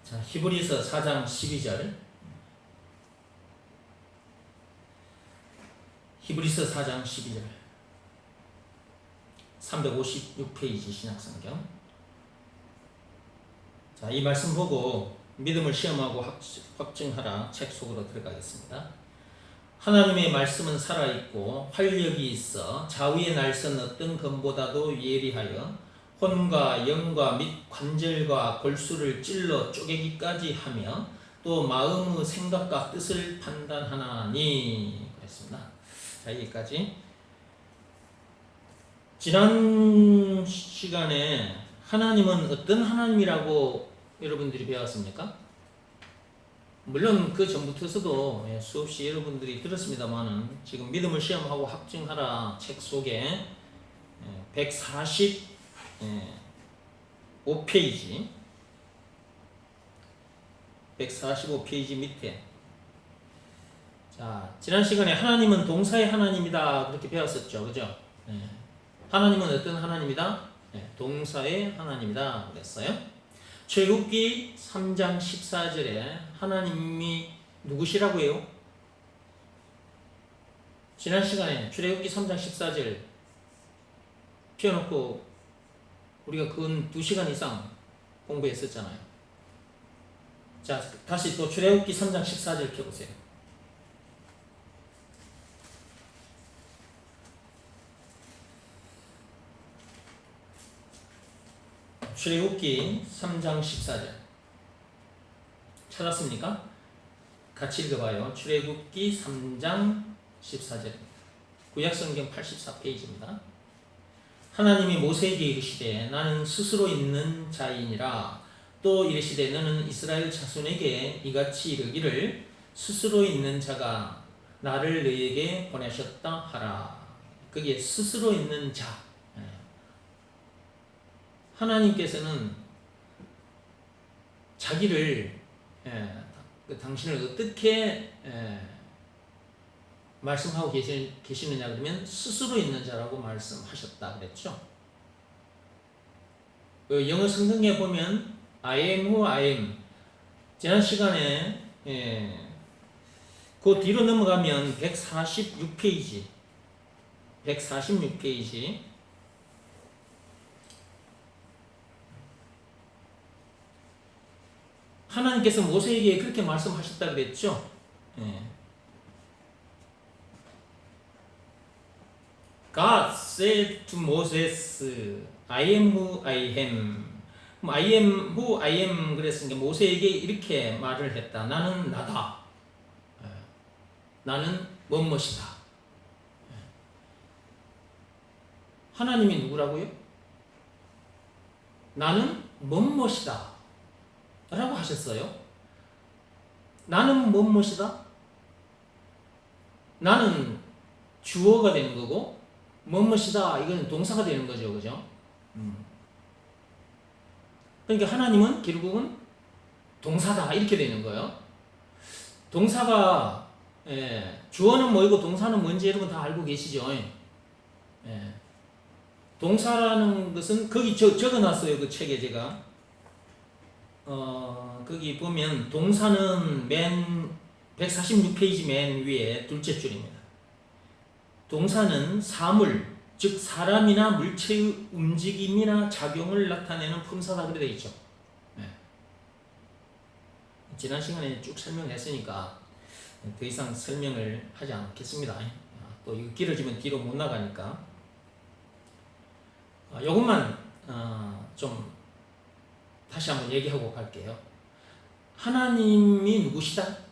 자, 히브리서 4장 12절. 히브리서 4장 12절. 356페이지 신약성경. 자, 이 말씀 보고 믿음을 시험하고 확증하라 책 속으로 들어가겠습니다. 하나님의 말씀은 살아있고 활력이 있어 좌우의 날선 어떤 검보다도 예리하여 혼과 영과 및 관절과 골수를 찔러 쪼개기까지 하며 또 마음의 생각과 뜻을 판단하나니 그랬습니다. 자, 여기까지. 지난 시간에 하나님은 어떤 하나님이라고 여러분들이 배웠습니까? 물론 그 전부터서도 수없이 여러분들이 들었습니다만은 지금 믿음을 시험하고 확증하라 책 속에 145페이지 145페이지 밑에, 자, 지난 시간에 하나님은 동사의 하나님이다 그렇게 배웠었죠, 그죠? 하나님은 어떤 하나님이다? 동사의 하나님이다 그랬어요. 출애굽기 3장 14절에 하나님이 누구시라고 해요? 지난 시간에 출애굽기 3장 14절 펴놓고 우리가 근 2시간 이상 공부했었잖아요. 자, 다시 또 출애굽기 3장 14절 펴보세요. 출애굽기 3장 14절 찾았습니까? 같이 읽어봐요. 출애굽기 3장 14절 구약성경 84페이지입니다. 하나님이 모세에게 이르시되 나는 스스로 있는 자이니라. 또 이르시되 너는 이스라엘 자손에게 이같이 이르기를 스스로 있는 자가 나를 너희에게 보내셨다 하라. 그게 스스로 있는 자. 하나님께서는 자기를 당신을 어떻게 말씀하고 계시느냐 그러면 스스로 있는 자라고 말씀하셨다 그랬죠. 영어 성경에 보면 I am who I am. 지난 시간에 그 뒤로 넘어가면 146페이지 하나님께서 모세에게 그렇게 말씀하셨다 그랬죠. God said to Moses, I am who I am. I am who I am 그랬으니까 모세에게 이렇게 말을 했다. 나는 나다. 나는 무엇이다. 하나님이 누구라고요? 나는 무엇이다 라고 하셨어요. 나는 무엇이다? 나는 주어가 되는 거고 무엇이다 이건 동사가 되는 거죠, 그죠? 그러니까 하나님은 결국은 동사다 이렇게 되는 거예요. 동사가 주어는 뭐이고 동사는 뭔지 여러분 다 알고 계시죠? 동사라는 것은 거기 적어놨어요. 그 책에 제가 거기 보면 동사는 맨 146페이지 맨 위에 둘째 줄입니다. 동사는 사물, 즉 사람이나 물체의 움직임이나 작용을 나타내는 품사다 그래 되어 있죠. 지난 시간에 쭉 설명했으니까 더 이상 설명을 하지 않겠습니다. 또 이거 길어지면 뒤로 못 나가니까 이것만 좀 다시 한번 얘기하고 갈게요. 하나님이 누구시다?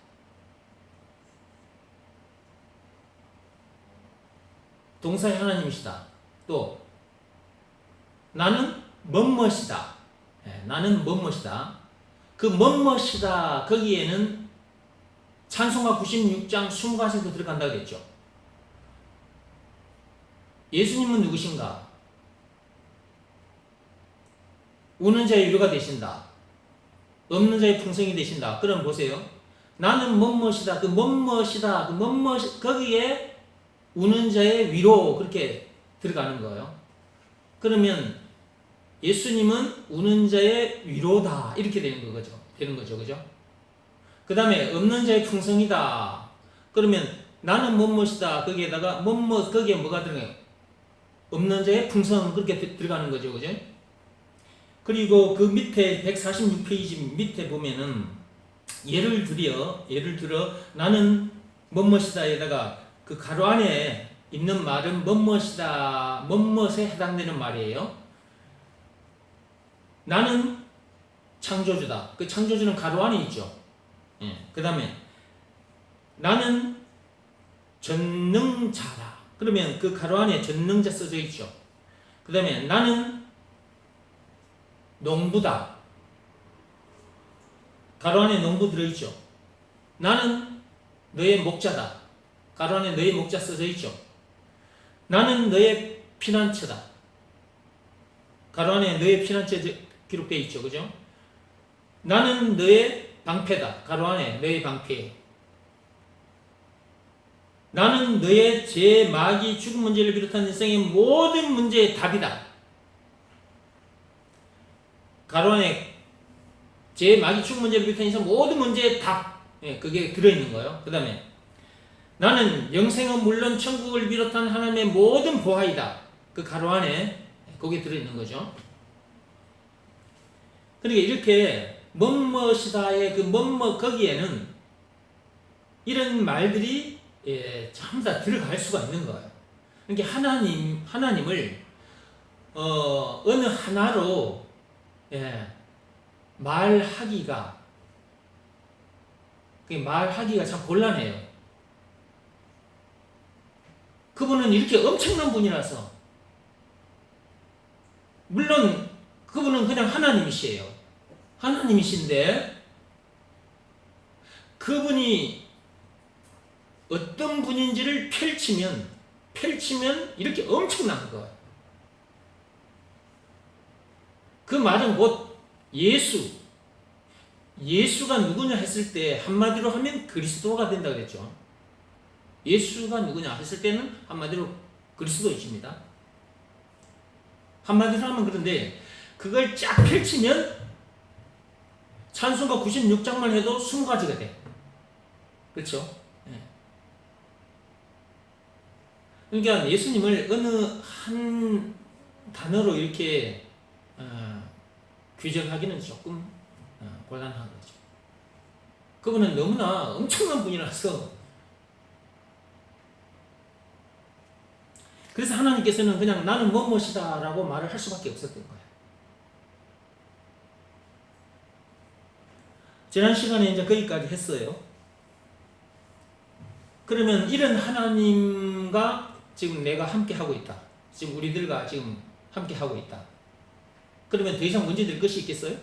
동사의 하나님이시다. 또 나는 뭐뭐이다. 나는 뭐뭐이다. 그 뭐뭐이다 거기에는 찬송가 96장 20가지도 들어간다고 했죠. 예수님은 누구신가? 우는 자의 위로가 되신다. 없는 자의 풍성이 되신다. 그럼 보세요. 나는 뭐뭐이다. 그 뭐뭐이다. 그 뭐뭐이 거기에 우는 자의 위로 그렇게 들어가는 거예요. 그러면 예수님은 우는 자의 위로다. 이렇게 되는 거죠. 그죠? 그 다음에 없는 자의 풍성이다. 그러면 나는 뭐뭐이다. 거기에다가 거기에 뭐가 들어가요? 없는 자의 풍성. 그렇게 들어가는 거죠. 그죠? 그리고 그 밑에 146페이지 밑에 보면은 예를 들어 나는 뭐뭐이다에다가 그 가로 안에 있는 말은 뭐뭐이다. 뭐뭐에 해당되는 말이에요. 나는 창조주다. 그 창조주는 가로 안에 있죠. 예. 그 다음에 나는 전능자다. 그러면 그 가로 안에 전능자 써져 있죠. 그 다음에 나는 농부다. 가로 안에 농부 들어있죠. 나는 너의 목자다. 가로 안에 너의 목자 써져 있죠. 나는 너의 피난처다. 가로 안에 너의 피난처 기록되어 있죠. 그죠? 나는 너의 방패다. 가로 안에 너의 방패. 나는 너의 죄, 마귀, 죽음 문제를 비롯한 인생의 모든 문제의 답이다. 가로 안에 죄, 마귀, 죽음 문제를 비롯한 인생 모든 문제의 답. 예, 그게 들어있는 거예요. 그 다음에 나는 영생은 물론 천국을 비롯한 하나님의 모든 보화이다. 그 가로 안에 거기에 들어있는 거죠. 그러니까 이렇게 뭐뭐시다의 그 뭐뭐 거기에는 이런 말들이 전부 다 들어갈 수가 있는 거예요. 그러니까 하나님을 어느 하나로 말하기가 참 곤란해요. 그분은 이렇게 엄청난 분이라서 물론 그분은 그냥 하나님이시에요. 하나님이신데 그분이 어떤 분인지를 펼치면 이렇게 엄청난 거예요. 그 말은 곧 예수가 누구냐 했을 때 한마디로 하면 그리스도가 된다 그랬죠. 예수가 누구냐 했을 때는 한마디로 그리스도이십니다. 한마디로 하면 그런데 그걸 쫙 펼치면 찬송가 96장만 해도 20가지가 돼. 그렇죠? 그러니까 예수님을 어느 한 단어로 이렇게 규정하기는 조금 곤란한 거죠. 그분은 너무나 엄청난 분이라서 그래서 하나님께서는 그냥 나는 뭐뭐이다 라고 말을 할 수밖에 없었던 거예요. 지난 시간에 이제 거기까지 했어요. 그러면 이런 하나님과 지금 내가 함께 하고 있다. 지금 우리들과 지금 함께 하고 있다. 그러면 더 이상 문제될 것이 있겠어요?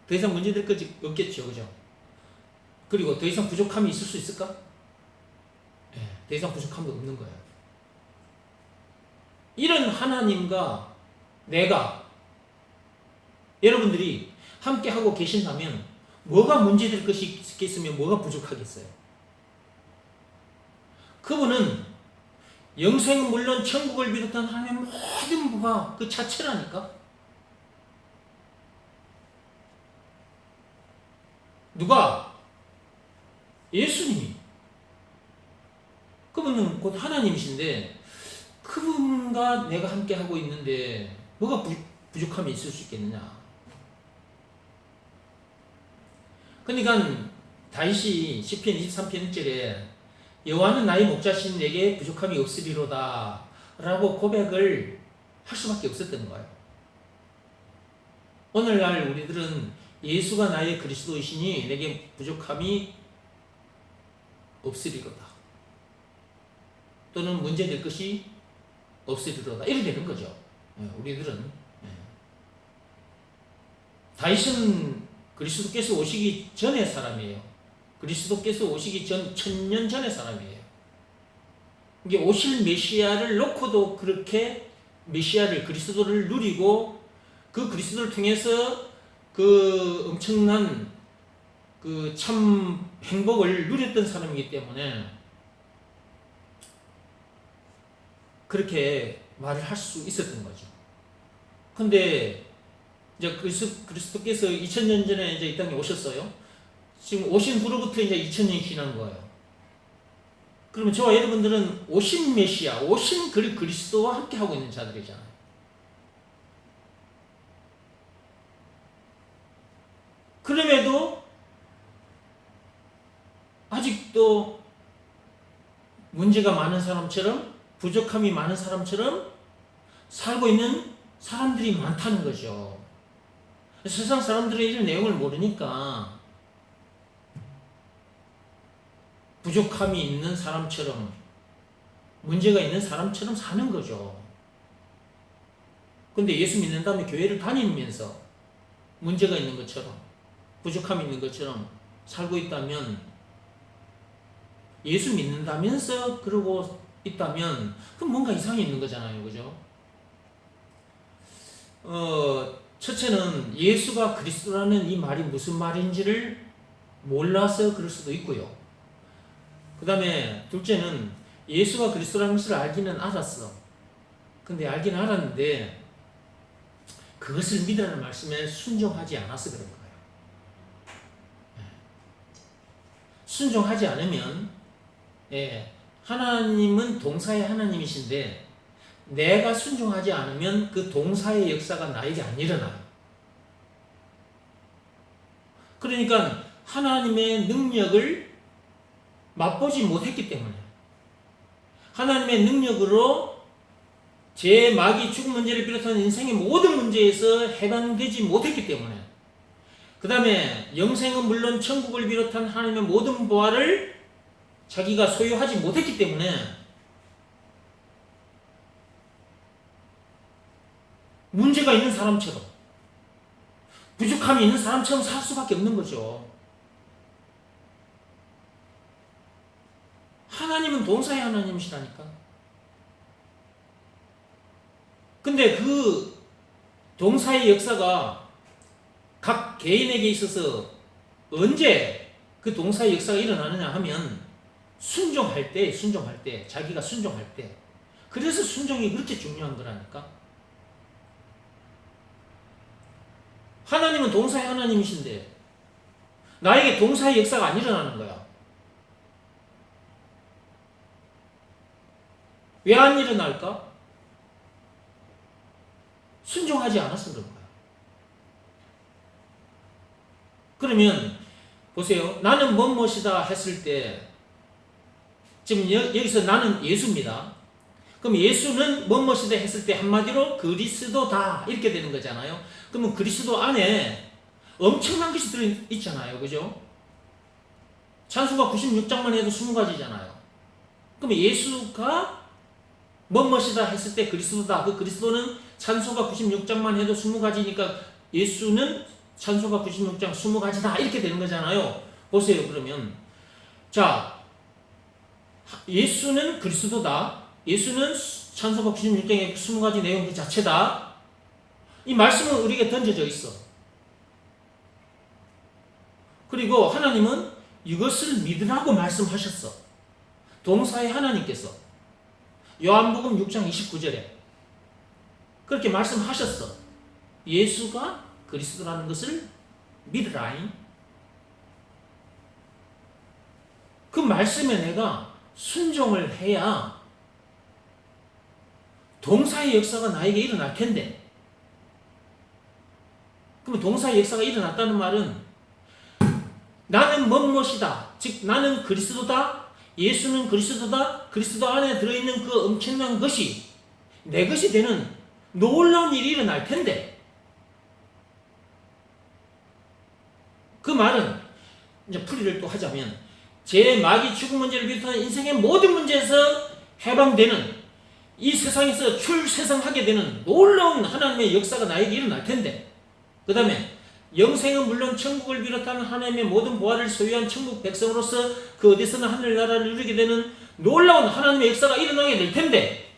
더 이상 문제될 것이 없겠죠. 그죠? 그리고 더 이상 부족함이 있을 수 있을까? 더 이상 부족함도 없는 거예요. 이런 하나님과 내가 여러분들이 함께 하고 계신다면 뭐가 문제될 것이 있겠으며 뭐가 부족하겠어요? 그분은 영생은 물론 천국을 비롯한 하나님의 모든 부가 그 자체라니까. 누가? 예수님이. 그분은 곧 하나님이신데 그분과 내가 함께 하고 있는데 뭐가 부족함이 있을 수 있겠느냐. 그러니까 다윗이 시편 23편 1절에 여호와는 나의 목자신 내게 부족함이 없으리로다 라고 고백을 할 수밖에 없었던 거예요. 오늘날 우리들은 예수가 나의 그리스도이시니 내게 부족함이 없으리로다 또는 문제될 것이 없으리로다 이렇게 되는 거죠. 우리들은 다윗은 그리스도께서 오시기 전의 사람이에요. 그리스도께서 오시기 전 1000년 전의 사람이에요. 이게 오실 메시아를 놓고도 그렇게 메시아를 그리스도를 누리고 그 그리스도를 통해서 그 엄청난 그 참 행복을 누렸던 사람이기 때문에 그렇게 말을 할 수 있었던 거죠. 근데 이제 그리스도께서 2000년 전에 이제 이 땅에 오셨어요. 지금 오신 후로부터 이제 2000년이 지난 거예요. 그러면 저와 여러분들은 오신 메시아, 오신 그리스도와 함께 하고 있는 자들이잖아요. 그럼에도 아직도 문제가 많은 사람처럼, 부족함이 많은 사람처럼 살고 있는 사람들이 많다는 거죠. 세상 사람들은 이런 내용을 모르니까 부족함이 있는 사람처럼, 문제가 있는 사람처럼 사는 거죠. 근데 예수 믿는 다음에 교회를 다니면서 문제가 있는 것처럼, 부족함이 있는 것처럼 살고 있다면, 예수 믿는다면서 그러고 있다면 그럼 뭔가 이상이 있는 거잖아요. 그죠? 첫째는 예수가 그리스도라는 이 말이 무슨 말인지를 몰라서 그럴 수도 있고요. 그 다음에 둘째는 예수가 그리스도라는 것을 알기는 알았어. 근데 알기는 알았는데 그것을 믿으라는 말씀에 순종하지 않아서 그런 거예요. 순종하지 않으면, 하나님은 동사의 하나님이신데 내가 순종하지 않으면 그 동사의 역사가 나에게 안 일어나요. 그러니까 하나님의 능력을 맛보지 못했기 때문에, 하나님의 능력으로 제 마귀 죽음 문제를 비롯한 인생의 모든 문제에서 해방되지 못했기 때문에, 그 다음에 영생은 물론 천국을 비롯한 하나님의 모든 보화를 자기가 소유하지 못했기 때문에 문제가 있는 사람처럼, 부족함이 있는 사람처럼 살 수밖에 없는 거죠. 하나님은 동사의 하나님이시라니까. 근데 그 동사의 역사가 각 개인에게 있어서 언제 그 동사의 역사가 일어나느냐 하면 순종할 때, 자기가 순종할 때. 그래서 순종이 그렇게 중요한 거라니까. 하나님은 동사의 하나님이신데 나에게 동사의 역사가 안 일어나는 거야. 왜 안 일어날까? 순종하지 않아서 그런 거야. 그러면 보세요. 나는 무엇이다 했을 때, 지금 여기서 나는 예수입니다. 그럼 예수는 무엇이다 했을 때 한마디로 그리스도다 이렇게 되는 거잖아요. 그러면 그리스도 안에 엄청난 것이 들어있잖아요. 그죠? 찬수가 96장만 해도 20가지잖아요. 그러면 예수가 무엇이다 했을 때 그리스도다. 그 그리스도는 찬수가 96장만 해도 20가지니까 예수는 찬수가 96장 20가지다 이렇게 되는 거잖아요. 보세요. 그러면 자, 예수는 그리스도다. 예수는 찬수가 96장의 20가지 내용 그 자체다. 이 말씀은 우리에게 던져져 있어. 그리고 하나님은 이것을 믿으라고 말씀하셨어. 동사의 하나님께서 요한복음 6장 29절에 그렇게 말씀하셨어. 예수가 그리스도라는 것을 믿으라잉. 그 말씀에 내가 순종을 해야 동사의 역사가 나에게 일어날 텐데, 그러면 동사의 역사가 일어났다는 말은 나는 무엇이다, 즉 나는 그리스도다, 예수는 그리스도다, 그리스도 안에 들어있는 그 엄청난 것이 내 것이 되는 놀라운 일이 일어날 텐데, 그 말은 이제 풀이를 또 하자면 제 마귀 죽음 문제를 비롯한 인생의 모든 문제에서 해방되는, 이 세상에서 출세상하게 되는 놀라운 하나님의 역사가 나에게 일어날 텐데, 그 다음에 영생은 물론 천국을 비롯한 하나님의 모든 보화를 소유한 천국 백성으로서 그 어디서나 하늘나라를 누리게 되는 놀라운 하나님의 역사가 일어나게 될 텐데,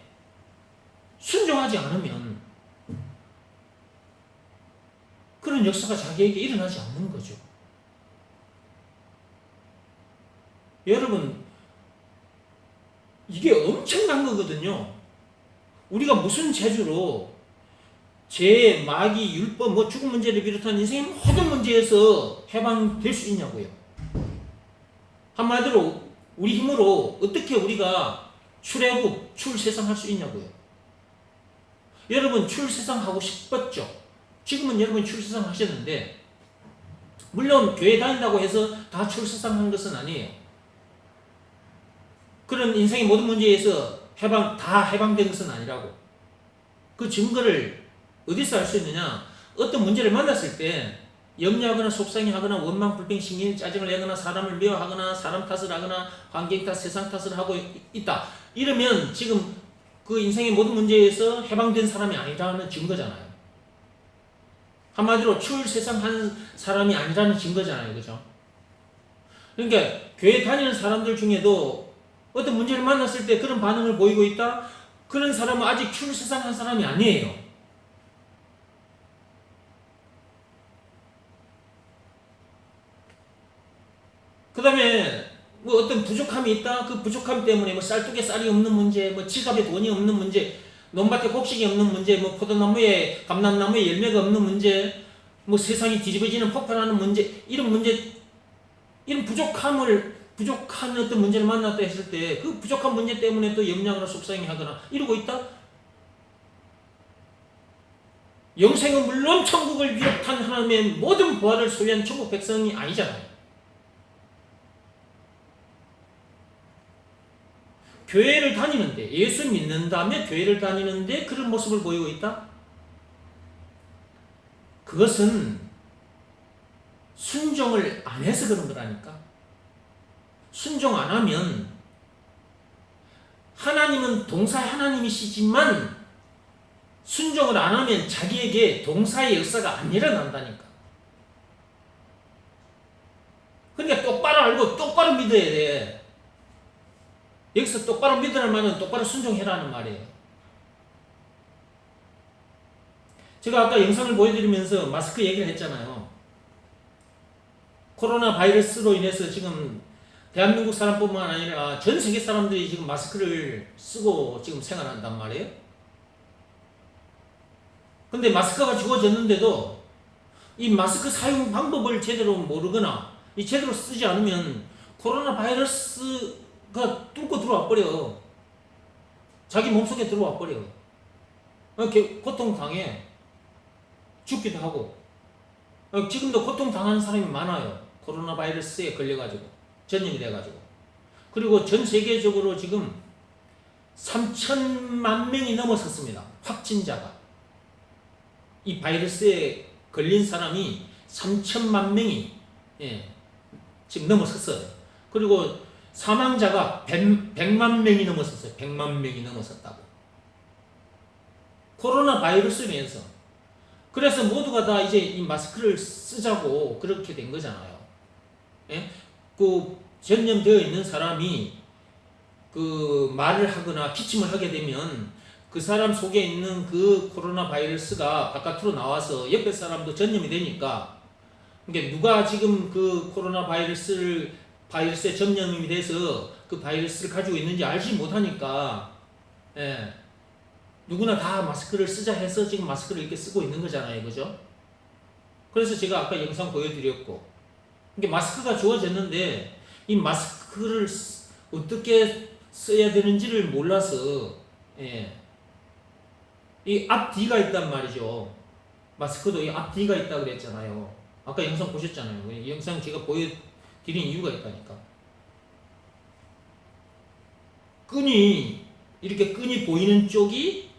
순종하지 않으면 그런 역사가 자기에게 일어나지 않는 거죠. 여러분, 이게 엄청난 거거든요. 우리가 무슨 재주로 죄, 마귀, 율법, 뭐 죽음 문제를 비롯한 인생의 모든 문제에서 해방될 수 있냐고요. 한마디로 우리 힘으로 어떻게 우리가 출애굽, 출세상할 수 있냐고요. 여러분 출세상하고 싶었죠? 지금은 여러분이 출세상 하셨는데 물론 교회 다닌다고 해서 다 출세상한 것은 아니에요. 그런 인생의 모든 문제에서 다 해방된 것은 아니라고. 그 증거를 어디서 알 수 있느냐? 어떤 문제를 만났을 때 염려하거나 속상해하거나 원망, 불평, 신경, 짜증을 내거나 사람을 미워하거나 사람 탓을 하거나 환경 탓, 세상 탓을 하고 있다. 이러면 지금 그 인생의 모든 문제에서 해방된 사람이 아니라는 증거잖아요. 한마디로 출세상한 사람이 아니라는 증거잖아요. 그죠? 그러니까 교회 다니는 사람들 중에도 어떤 문제를 만났을 때 그런 반응을 보이고 있다? 그런 사람은 아직 출세상한 사람이 아니에요. 그 다음에 뭐 어떤 부족함이 있다? 그 부족함 때문에 뭐 쌀국에 쌀이 없는 문제, 뭐 지갑에 돈이 없는 문제, 논밭에 곡식이 없는 문제, 뭐 포도나무에 감람나무에 열매가 없는 문제, 뭐 세상이 뒤집어지는 폭발하는 문제, 이런 부족한 어떤 문제를 만났다 했을 때 그 부족한 문제 때문에 또 염려하거나 속상해하거나 이러고 있다? 영생은 물론 천국을 비롯한 하나님의 모든 부활을 소유한 천국 백성이 아니잖아요. 교회를 다니는데, 예수 믿는 다음에 교회를 다니는데 그런 모습을 보이고 있다? 그것은 순종을 안 해서 그런 거라니까. 순종 안 하면 하나님은 동사의 하나님이시지만 순종을 안 하면 자기에게 동사의 역사가 안 일어난다니까. 그러니까 똑바로 알고 똑바로 믿어야 돼. 여기서 똑바로 믿으라는 말은 똑바로 순종해라는 말이에요. 제가 아까 영상을 보여드리면서 마스크 얘기를 했잖아요. 코로나 바이러스로 인해서 지금 대한민국 사람뿐만 아니라 전 세계 사람들이 지금 마스크를 쓰고 지금 생활한단 말이에요. 근데 마스크가 주어졌는데도 이 마스크 사용 방법을 제대로 모르거나 제대로 쓰지 않으면 코로나 바이러스가 뚫고 들어와 버려. 자기 몸속에 들어와 버려. 이렇게 고통당해. 죽기도 하고. 지금도 고통당하는 사람이 많아요. 코로나 바이러스에 걸려가지고 전염이 돼가지고. 그리고 전 세계적으로 지금 3천만 명이 넘어섰습니다. 확진자가. 이 바이러스에 걸린 사람이 3천만 명이 지금 넘어섰어요. 그리고 사망자가 100만 명이 넘어섰어요. 100만 명이 넘어섰다고. 코로나 바이러스로 인해서. 그래서 모두가 다 이제 이 마스크를 쓰자고 그렇게 된 거잖아요. 그 전염되어 있는 사람이 그 말을 하거나 기침을 하게 되면 그 사람 속에 있는 그 코로나 바이러스가 바깥으로 나와서 옆에 사람도 전염이 되니까, 그러니까 누가 지금 그 코로나 바이러스에 전염이 돼서 그 바이러스를 가지고 있는지 알지 못하니까, 누구나 다 마스크를 쓰자 해서 지금 마스크를 이렇게 쓰고 있는 거잖아요. 그죠? 그래서 제가 아까 영상 보여드렸고, 그러니까 마스크가 주어졌는데 이 마스크를 어떻게 써야 되는지를 몰라서, 이 앞뒤가 있단 말이죠. 마스크도 이 앞뒤가 있다 그랬잖아요. 아까 영상 보셨잖아요. 이 영상 제가 보여드린 이유가 있다니까. 이렇게 끈이 보이는 쪽이,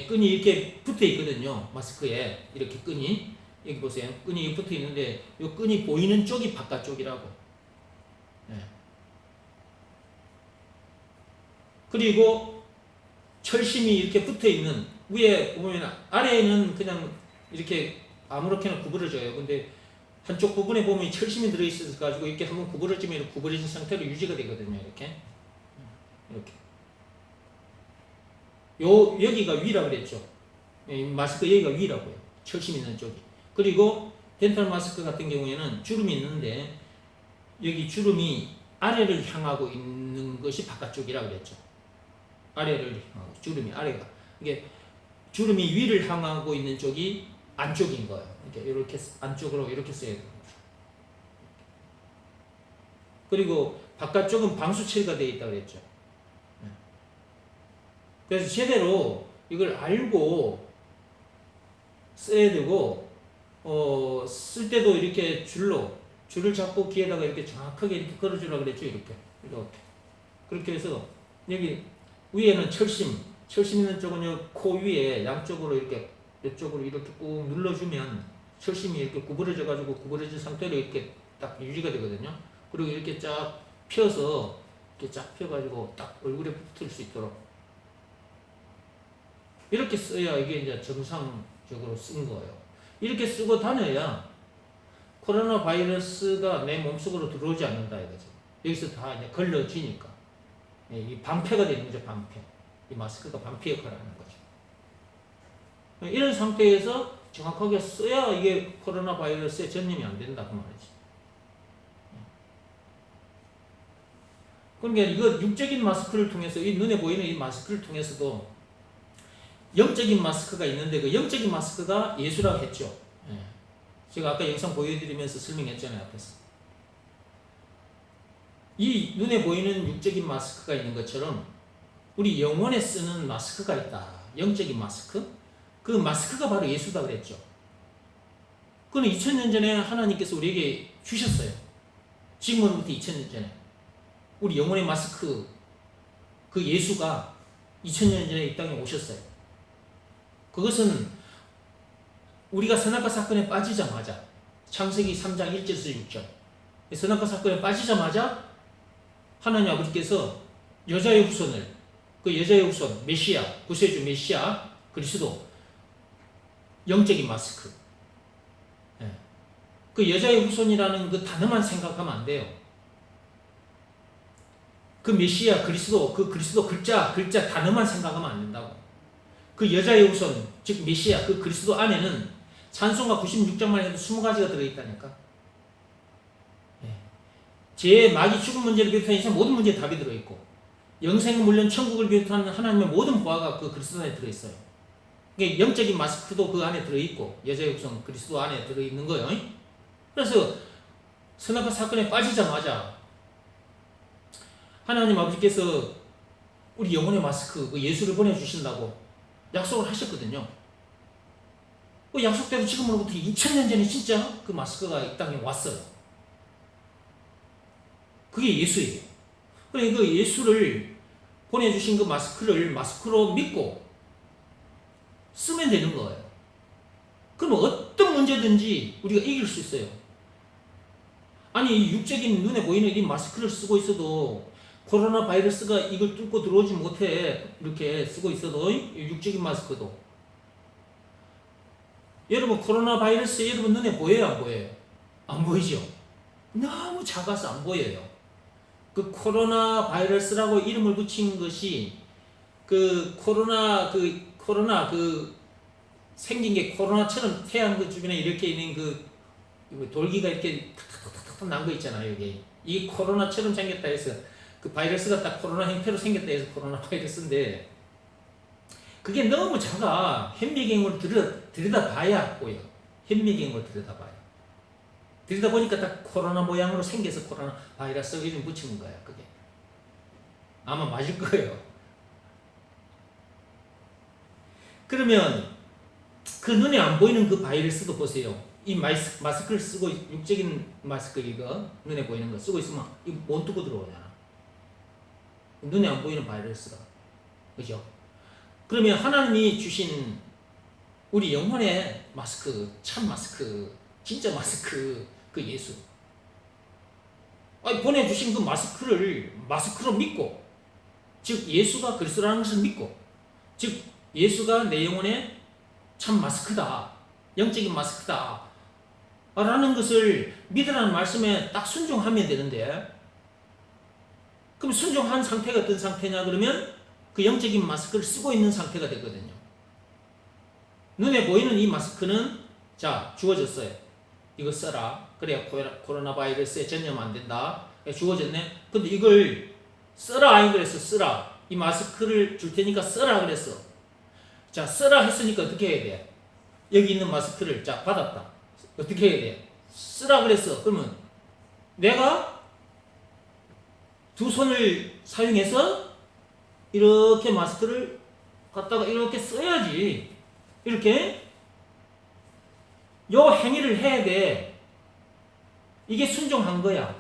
끈이 이렇게 붙어 있거든요. 마스크에 이렇게 끈이, 여기 보세요. 끈이 붙어 있는데 이 끈이 보이는 쪽이 바깥쪽이라고. 그리고 철심이 이렇게 붙어 있는, 위에 보면 아래에는 그냥 이렇게 아무렇게나 구부러져요. 근데 한쪽 부분에 보면 철심이 들어있어 가지고 이렇게 한번 구부러지면 구부러진 상태로 유지가 되거든요. 이렇게. 여기가 위라 그랬죠. 마스크 여기가 위라고요. 철심 있는 쪽이. 그리고 덴탈 마스크 같은 경우에는 주름이 있는데 여기 주름이 아래를 향하고 있는 것이 바깥쪽이라 그랬죠. 아래를 향하고, 주름이 아래가. 이게 주름이 위를 향하고 있는 쪽이 안쪽인 거예요. 이렇게 안쪽으로 이렇게 써야 돼요. 그리고 바깥쪽은 방수 처리가 되어 있다고 그랬죠. 그래서 제대로 이걸 알고 써야 되고, 쓸 때도 이렇게 줄을 잡고 귀에다가 이렇게 정확하게 이렇게 걸어주라고 그랬죠. 이렇게. 그렇게 해서 여기 위에는 철심 있는 쪽은 코 위에 양쪽으로 이쪽으로 이렇게 꾹 눌러주면 철심이 이렇게 구부러진 상태로 이렇게 딱 유지가 되거든요. 그리고 이렇게 쫙 펴서 이렇게 쫙 펴가지고 딱 얼굴에 붙을 수 있도록 이렇게 써야 이게 이제 정상적으로 쓴 거예요. 이렇게 쓰고 다녀야 코로나 바이러스가 내 몸속으로 들어오지 않는다 이거죠. 여기서 다 이제 걸러지니까. 이 방패가 되는 거죠, 방패. 이 마스크가 방패 역할을 하는 거죠. 이런 상태에서 정확하게 써야 이게 코로나 바이러스에 전염이 안 된다 그 말이지. 그러니까 이거 육적인 마스크를 통해서 이 눈에 보이는 이 마스크를 통해서도 영적인 마스크가 있는데 그 영적인 마스크가 예수라고 했죠. 제가 아까 영상 보여드리면서 설명했잖아요, 앞에서. 이 눈에 보이는 육적인 마스크가 있는 것처럼 우리 영혼에 쓰는 마스크가 있다. 영적인 마스크. 그 마스크가 바로 예수다 그랬죠. 그는 2000년 전에 하나님께서 우리에게 주셨어요. 지금으로부터 2000년 전에. 우리 영혼의 마스크, 그 예수가 2000년 전에 이 땅에 오셨어요. 그것은 우리가 선악과 사건에 빠지자마자 창세기 3장 1절에서 6절 선악과 사건에 빠지자마자 하나님 아버지께서 여자의 후손을 그 여자의 후손 메시아 구세주 메시아 그리스도 영적인 마스크 그 여자의 후손이라는 그 단어만 생각하면 안 돼요. 그 메시아 그리스도 그 그리스도 글자 단어만 생각하면 안 된다고. 그 여자의 후손 즉 메시아 그 그리스도 안에는 찬송가 96장만 해도 20가지가 들어있다니까. 죄, 마귀, 죽음 문제를 비롯한 이상 모든 문제에 답이 들어있고 영생, 물론 천국을 비롯한 하나님의 모든 보화가 그 그리스도 안에 들어있어요. 그러니까 영적인 마스크도 그 안에 들어있고 여자의 후손 그리스도 안에 들어있는 거예요. 그래서 선악과 사건에 빠지자마자 하나님 아버지께서 우리 영혼의 마스크 그 예수를 보내주신다고 약속을 하셨거든요. 그 약속대로 지금으로부터 2000년 전에 진짜 그 마스크가 이 땅에 왔어요. 그게 예수예요. 그러니까 그 예수를 보내주신 그 마스크를 마스크로 믿고 쓰면 되는 거예요. 그럼 어떤 문제든지 우리가 이길 수 있어요. 아니 육적인 눈에 보이는 이 마스크를 쓰고 있어도 코로나 바이러스가 이걸 뚫고 들어오지 못해 이렇게 쓰고 있어도 육적인 마스크도 여러분 코로나 바이러스 여러분 눈에 보여요 안 보여요? 안 보이죠? 너무 작아서 안 보여요. 그 코로나 바이러스라고 이름을 붙인 것이 그 코로나 생긴 게 코로나처럼 태양 그 주변에 이렇게 있는 그 돌기가 이렇게 탁탁탁탁 난 거 있잖아요. 이 코로나처럼 생겼다 해서 그 바이러스가 딱 코로나 형태로 생겼다 해서 코로나 바이러스인데 그게 너무 작아. 현미경으로 들여다봐야 보여. 현미경으로 들여다봐야. 들여다보니까 딱 코로나 모양으로 생겨서 코로나 바이러스 이름 붙이는 거야. 그게 아마 맞을 거예요. 그러면 그 눈에 안 보이는 그 바이러스도 보세요. 이 마스크를 쓰고 육적인 마스크 이거 눈에 보이는 거 쓰고 있으면 이거 못 두고 들어오잖아. 눈에 안 보이는 바이러스가. 그죠? 그러면 하나님이 주신 우리 영혼의 마스크, 참 마스크, 진짜 마스크, 그 예수. 보내주신 그 마스크를 마스크로 믿고, 즉 예수가 그리스도라는 것을 믿고, 즉 예수가 내 영혼의 참 마스크다, 영적인 마스크다 라는 것을 믿으라는 말씀에 딱 순종하면 되는데, 그럼 순종한 상태가 어떤 상태냐 그러면 그 영적인 마스크를 쓰고 있는 상태가 되거든요. 눈에 보이는 이 마스크는 자 주어졌어요. 이거 써라. 그래야 코로나 바이러스에 전염 안 된다. 주어졌네. 근데 이걸 써라 안 그랬어. 쓰라. 이 마스크를 줄 테니까 써라 그랬어. 자, 쓰라 했으니까 어떻게 해야 돼? 여기 있는 마스크를 자 받았다. 어떻게 해야 돼? 쓰라 그랬어. 그러면 내가 두 손을 사용해서 이렇게 마스크를 갖다가 이렇게 써야지. 이렇게 요 행위를 해야 돼. 이게 순종한 거야.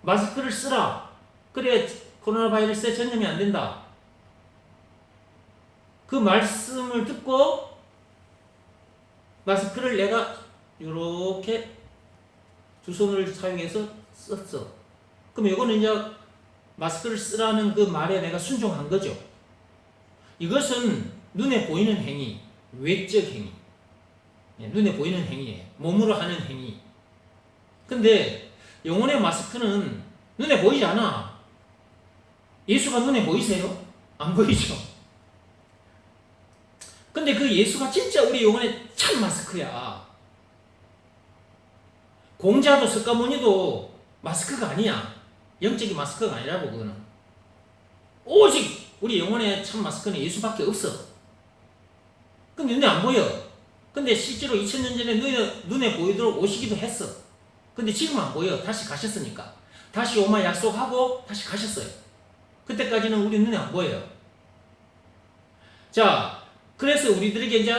마스크를 쓰라. 그래 코로나 바이러스에 전염이 안 된다. 그 말씀을 듣고 마스크를 내가 이렇게 두 손을 사용해서 썼어. 그럼 이거는 이제 마스크를 쓰라는 그 말에 내가 순종한 거죠. 이것은 눈에 보이는 행위, 외적 행위. 눈에 보이는 행위예요. 몸으로 하는 행위. 근데 영혼의 마스크는 눈에 보이지 않아. 예수가 눈에 보이세요? 안 보이죠? 근데 그 예수가 진짜 우리 영혼의 참 마스크야. 공자도 석가모니도 마스크가 아니야. 영적인 마스크가 아니라고. 그거는 오직 우리 영혼의 참 마스크는 예수밖에 없어. 근데 눈에 안 보여. 근데 실제로 2000년 전에 눈에 보이도록 오시기도 했어. 근데 지금 안 보여. 다시 가셨으니까. 다시 오마 약속하고 다시 가셨어요. 그때까지는 우리 눈에 안 보여요. 자, 그래서 우리들에게 이제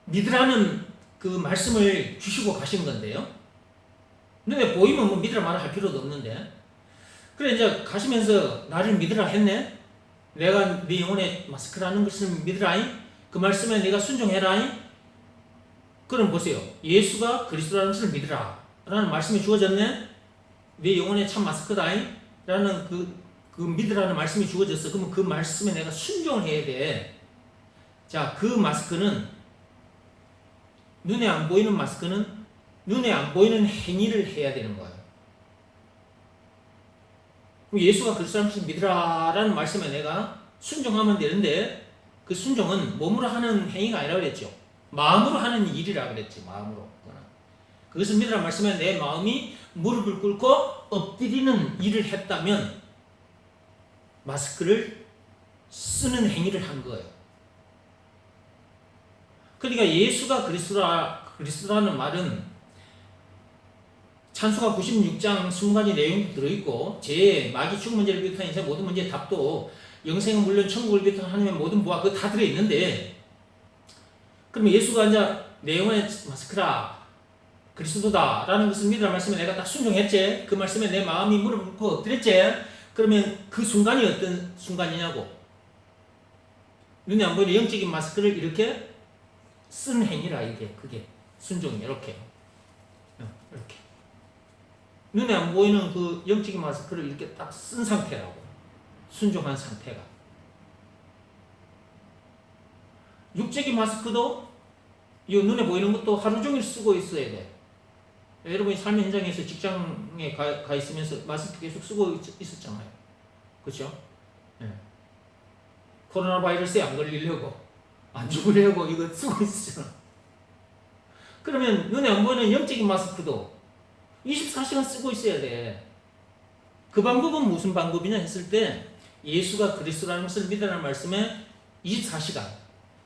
믿으라는 그 말씀을 주시고 가신 건데요. 눈에 보이면 뭐 믿으라 말을 할 필요도 없는데. 그래 이제 가시면서 나를 믿으라 했네. 내가 네 영혼의 마스크라는 것을 믿으라잉. 그 말씀에 내가 순종해라잉. 그럼 보세요. 예수가 그리스도라는 것을 믿으라 라는 말씀이 주어졌네. 네 영혼의 참 마스크다잉 라는 그 믿으라는 말씀이 주어졌어. 그러면 그 말씀에 내가 순종을 해야 돼. 자, 그 마스크는 눈에 안 보이는 마스크는 눈에 안 보이는 행위를 해야 되는 거예요. 예수가 그리스도라는 것을 믿으라라는 말씀에 내가 순종하면 되는데 그 순종은 몸으로 하는 행위가 아니라고 그랬죠. 마음으로 하는 일이라고 그랬지. 마음으로. 그것을 믿으라는 말씀에 내 마음이 무릎을 꿇고 엎드리는 일을 했다면 마스크를 쓰는 행위를 한 거예요. 그러니까 예수가 그리스도라는 말은 찬수가 96장 20가지 내용도 들어있고 제 마귀 죽음 문제를 비롯한 인생 모든 문제의 답도 영생은 물론 천국을 비롯한 하나님의 모든 부와 그거 다 들어있는데 그러면 예수가 이제 내 영혼의 마스크라 그리스도다 라는 것을 믿으라는 말씀에 내가 딱 순종했지. 그 말씀에 내 마음이 무릎을 꿇고 엎드렸지. 그러면 그 순간이 어떤 순간이냐고. 눈에 안 보이는 영적인 마스크를 이렇게 쓴 행위라. 이게 그게 순종이 이렇게 눈에 안 보이는 그 영적인 마스크를 이렇게 딱 쓴 상태라고. 순종한 상태가. 육적인 마스크도 이 눈에 보이는 것도 하루 종일 쓰고 있어야 돼. 여러분이 삶의 현장에서 직장에 가 있으면서 마스크 계속 쓰고 있었잖아요. 그렇죠? 네. 코로나 바이러스에 안 걸리려고 안 죽으려고 이거 쓰고 있었잖아. 그러면 눈에 안 보이는 영적인 마스크도 24시간 쓰고 있어야 돼. 그 방법은 무슨 방법이냐 했을 때 예수가 그리스도라는 것을 믿으라는 말씀에 24시간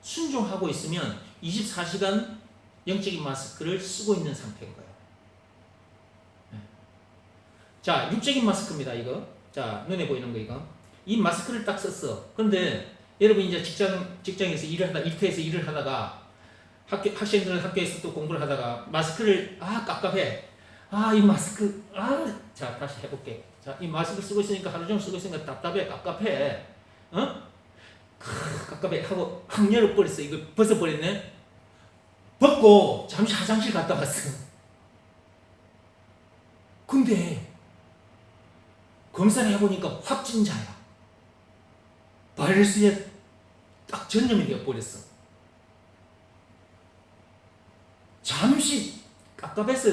순종하고 있으면 24시간 영적인 마스크를 쓰고 있는 상태인 거예요. 자, 육적인 마스크입니다. 이거. 자, 눈에 보이는 거 이거. 이 마스크를 딱 썼어. 그런데 여러분 이제 직장에서 일터에서 일을 하다가 학생들은 학교에서 또 공부를 하다가 마스크를 깝깝해. 이 마스크 자, 다시 해볼게. 자, 이 마스크 쓰고 있으니까 하루 종일 쓰고 있으니까 답답해. 깝깝해. 깝깝해 하고 확 열어버렸어. 이거 벗어버렸네. 벗고 잠시 화장실 갔다 왔어. 근데 검사를 해보니까 확진자야. 바이러스에 딱 전염이 되어버렸어. 잠시 깝깝해서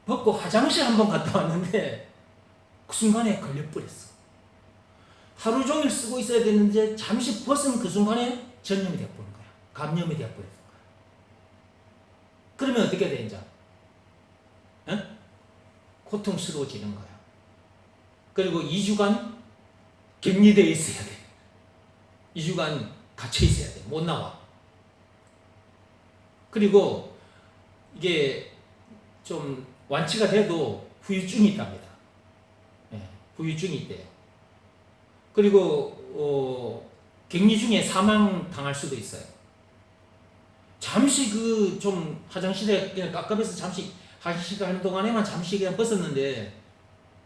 벗고 화장실 한번 갔다 왔는데 그 순간에 걸려버렸어. 하루 종일 쓰고 있어야 되는데 잠시 벗은 그 순간에 전염이 되어버린 거야. 감염이 되어버린 거야. 그러면 어떻게 돼 이제? 고통스러워지는 거야. 그리고 2주간 격리되어 있어야 돼. 2주간 갇혀 있어야 돼. 못 나와. 그리고 이게 좀 완치가 돼도 후유증이 있답니다. 예, 후유증이 있대요. 그리고 격리 중에 사망 당할 수도 있어요. 잠시 그 좀 화장실에 그냥 깝깝해서 잠시 1시간 동안에만 잠시 그냥 벗었는데,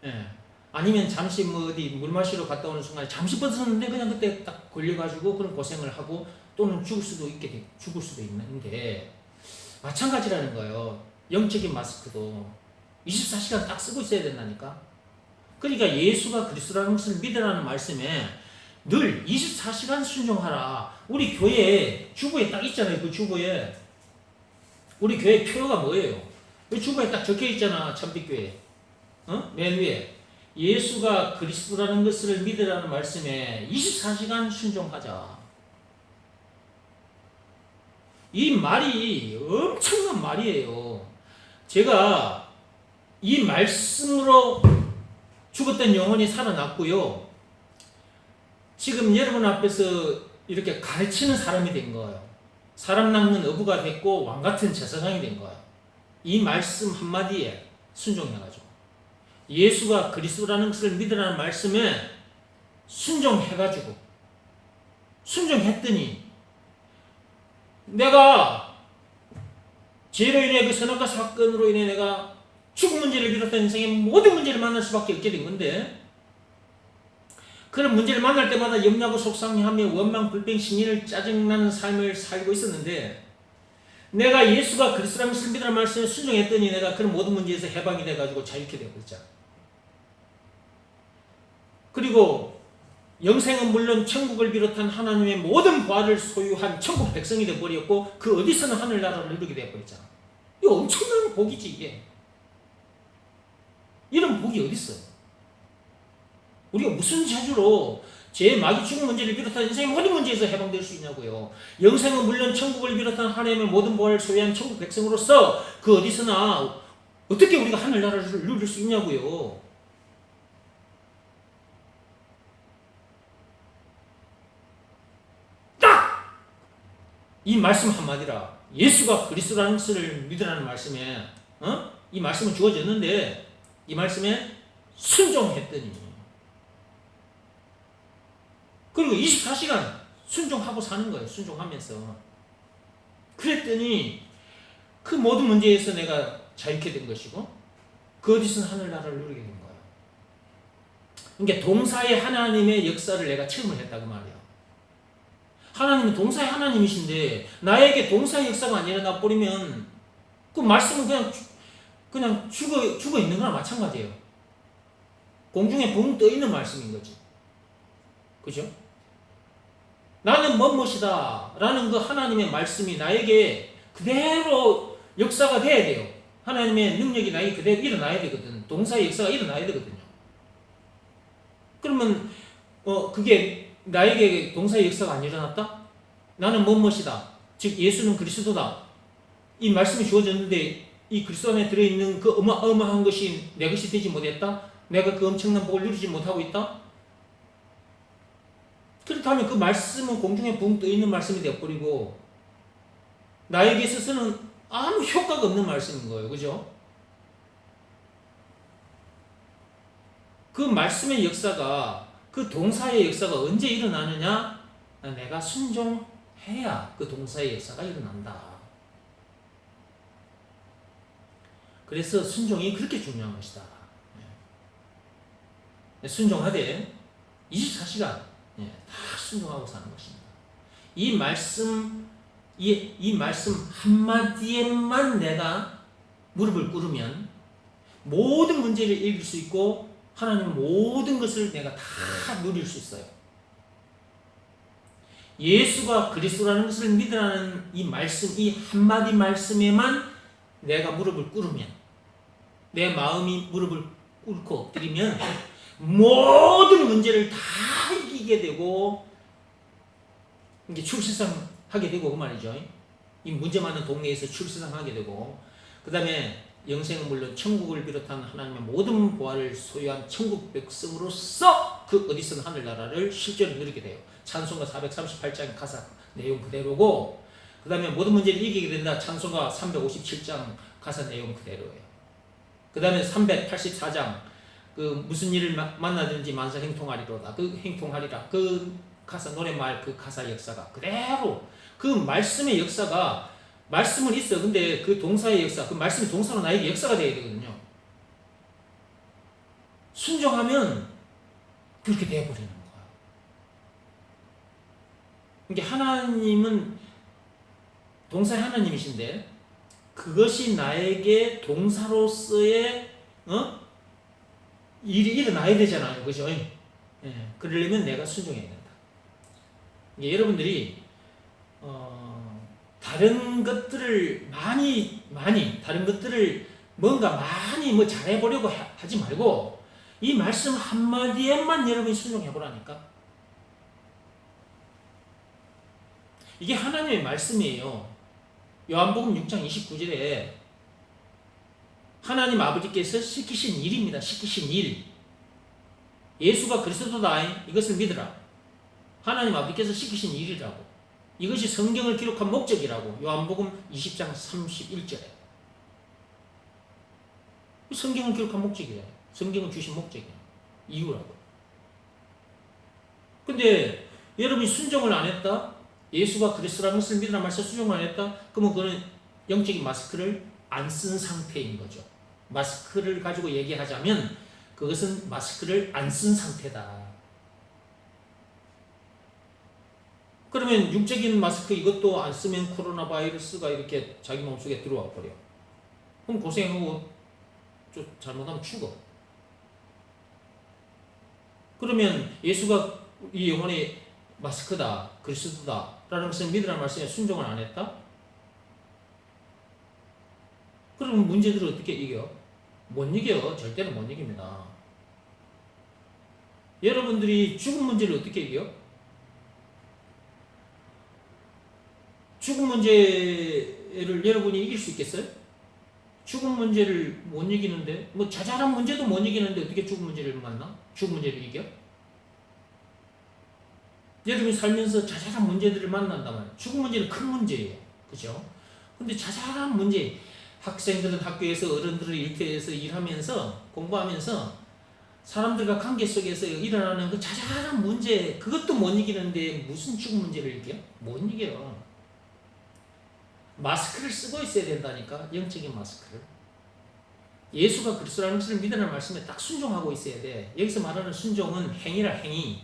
예, 아니면 잠시 뭐 어디 물 마시러 갔다 오는 순간에 잠시 벗었는데 그냥 그때 딱 걸려가지고 그런 고생을 하고 또는 죽을 수도 있는데 마찬가지라는 거예요. 영적인 마스크도 24시간 딱 쓰고 있어야 된다니까. 그러니까 예수가 그리스도라는 것을 믿으라는 말씀에 늘 24시간 순종하라. 우리 교회 주보에 딱 있잖아요. 그 주보에 우리 교회 표가 뭐예요? 그 주보에 딱 적혀 있잖아. 참빛교회 맨 위에 예수가 그리스도라는 것을 믿으라는 말씀에 24시간 순종하자. 이 말이 엄청난 말이에요. 제가 이 말씀으로 죽었던 영혼이 살아났고요. 지금 여러분 앞에서 이렇게 가르치는 사람이 된 거예요. 사람 낚는 어부가 됐고 왕같은 제사장이 된 거예요. 이 말씀 한마디에 순종해가지고 예수가 그리스도라는 것을 믿으라는 말씀에 순종해가지고 순종했더니 내가 죄로 인해 그 선악과 사건으로 인해 내가 죽음 문제를 비롯한 인생의 모든 문제를 만날 수밖에 없게 된 건데, 그런 문제를 만날 때마다 염려하고 속상해하며 원망, 불평, 신의를 짜증나는 삶을 살고 있었는데, 내가 예수가 그리스도라는 것을 믿으라는 말씀에 순종했더니 내가 그런 모든 문제에서 해방이 돼가지고 자유케 되어버렸잖아. 그리고 영생은 물론 천국을 비롯한 하나님의 모든 부활을 소유한 천국 백성이 되어버렸고 그 어디서는 하늘나라를 이루게 되어버렸잖아. 이거 엄청난 복이지 이게. 이런 복이 어디 있어요? 우리가 무슨 재주로 죄, 마귀, 죽음 문제를 비롯한 인생의 모든 문제에서 해방될 수 있냐고요. 영생은 물론 천국을 비롯한 하나님의 모든 부활을 소유한 천국 백성으로서 그 어디서나 어떻게 우리가 하늘나라를 누릴 수 있냐고요. 딱! 이 말씀 한마디라. 예수가 그리스도라는 것을 믿으라는 말씀에 이 말씀은 주어졌는데 이 말씀에 순종했더니, 그리고 24시간 순종하고 사는 거예요. 순종하면서. 그랬더니 그 모든 문제에서 내가 자유케 된 것이고 그 어디서 하늘나라를 누리게 된 거예요. 그러니까 동사의 하나님의 역사를 내가 체험을 했다고 말이에요. 하나님은 동사의 하나님이신데 나에게 동사의 역사가 안 일어나 버리면 그 말씀은 그냥 죽어 있는 거나 마찬가지예요. 공중에 붕 떠 있는 말씀인 거지. 그죠? 나는 뭐뭇이다 라는 그 하나님의 말씀이 나에게 그대로 역사가 돼야 돼요. 하나님의 능력이 나에게 그대로 일어나야 되거든. 동사의 역사가 일어나야 되거든요. 그러면 그게 나에게 동사의 역사가 안 일어났다? 나는 뭐뭇이다. 즉 예수는 그리스도다. 이 말씀이 주어졌는데 이 그리스도 안에 들어있는 그 어마어마한 것이 내 것이 되지 못했다? 내가 그 엄청난 복을 누리지 못하고 있다? 그렇다면 그 말씀은 공중에 붕 떠있는 말씀이 되어버리고 나에게 있어서는 아무 효과가 없는 말씀인 거예요. 그죠? 그 말씀의 역사가, 그 동사의 역사가 언제 일어나느냐? 내가 순종해야 그 동사의 역사가 일어난다. 그래서 순종이 그렇게 중요한 것이다. 순종하되 24시간 다 순종하고 사는 것입니다. 이 말씀 한마디에만 내가 무릎을 꿇으면 모든 문제를 이길 수 있고 하나님의 모든 것을 내가 다 누릴 수 있어요. 예수가 그리스도라는 것을 믿으라는 이 말씀, 이 한마디 말씀에만 내가 무릎을 꿇으면, 내 마음이 무릎을 꿇고 엎드리면 모든 문제를 다 이기게 되고 이제 출세상하게 되고 그 말이죠. 이 문제 많은 동네에서 출세상하게 되고, 그 다음에 영생은 물론 천국을 비롯한 하나님의 모든 부활을 소유한 천국 백성으로서 그 어디서는 하늘나라를 실제로 누리게 돼요. 찬송가 438장 가사 내용 그대로고, 그 다음에 모든 문제를 이기게 된다. 찬송가 357장 가사 내용 그대로예요. 그 다음에 384장 그 무슨 일을 만나든지 만사 행통하리로다. 그 행통하리라. 그 가사 노래말 그 가사 역사가 그대로 그 말씀의 역사가 말씀은 있어. 근데 그 동사의 역사, 그 말씀의 동사로 나에게 역사가 되어야 되거든요. 순종하면 그렇게 되어버리는 거야. 그러니까 하나님은 동사의 하나님이신데 그것이 나에게 동사로서의 일이 일어나야 되잖아요. 그죠? 예. 그러려면 내가 순종해야 된다. 여러분들이 다른 것들을 많이 다른 것들을 뭔가 많이 뭐 잘해보려고 하지 말고 이 말씀 한마디에만 여러분이 순종해보라니까. 이게 하나님의 말씀이에요. 요한복음 6장 29절에 하나님 아버지께서 시키신 일입니다. 시키신 일. 예수가 그리스도다. 이것을 믿으라. 하나님 아버지께서 시키신 일이라고. 이것이 성경을 기록한 목적이라고. 요한복음 20장 31절에. 성경을 기록한 목적이에요. 성경을 주신 목적이에요. 이유라고. 근데 여러분이 순종을 안 했다? 예수가 그리스도라는 것을 믿으라 말씀 순종을 안 했다? 그러면 그는 영적인 마스크를 안 쓴 상태인 거죠. 마스크를 가지고 얘기하자면 그것은 마스크를 안 쓴 상태다. 그러면 육적인 마스크 이것도 안 쓰면 코로나 바이러스가 이렇게 자기 몸속에 들어와 버려. 그럼 고생하고 좀 잘못하면 죽어. 그러면 예수가 이 영혼의 마스크다, 그리스도다 라는 것을 믿으라는 말씀에 순종을 안 했다? 그러면 문제들을 어떻게 이겨? 못 이겨. 절대로 못 이깁니다. 여러분들이 죽음 문제를 어떻게 이겨? 죽음 문제를 여러분이 이길 수 있겠어요? 죽음 문제를 못 이기는데, 뭐 자잘한 문제도 못 이기는데 어떻게 죽음 문제를 만나? 죽음 문제를 이겨? 여러분이 살면서 자잘한 문제들을 만난다면 죽음 문제는 큰 문제예요. 그죠? 근데 자잘한 문제, 학생들은 학교에서 어른들을 일터에서 일하면서 공부하면서 사람들과 관계 속에서 일어나는 그 자잘한 문제, 그것도 못 이기는데 무슨 죽음 문제를 이겨? 못 이겨. 마스크를 쓰고 있어야 된다니까. 영적인 마스크를. 예수가 그리스도라는 것을 믿으라는 말씀에 딱 순종하고 있어야 돼. 여기서 말하는 순종은 행위라. 행위.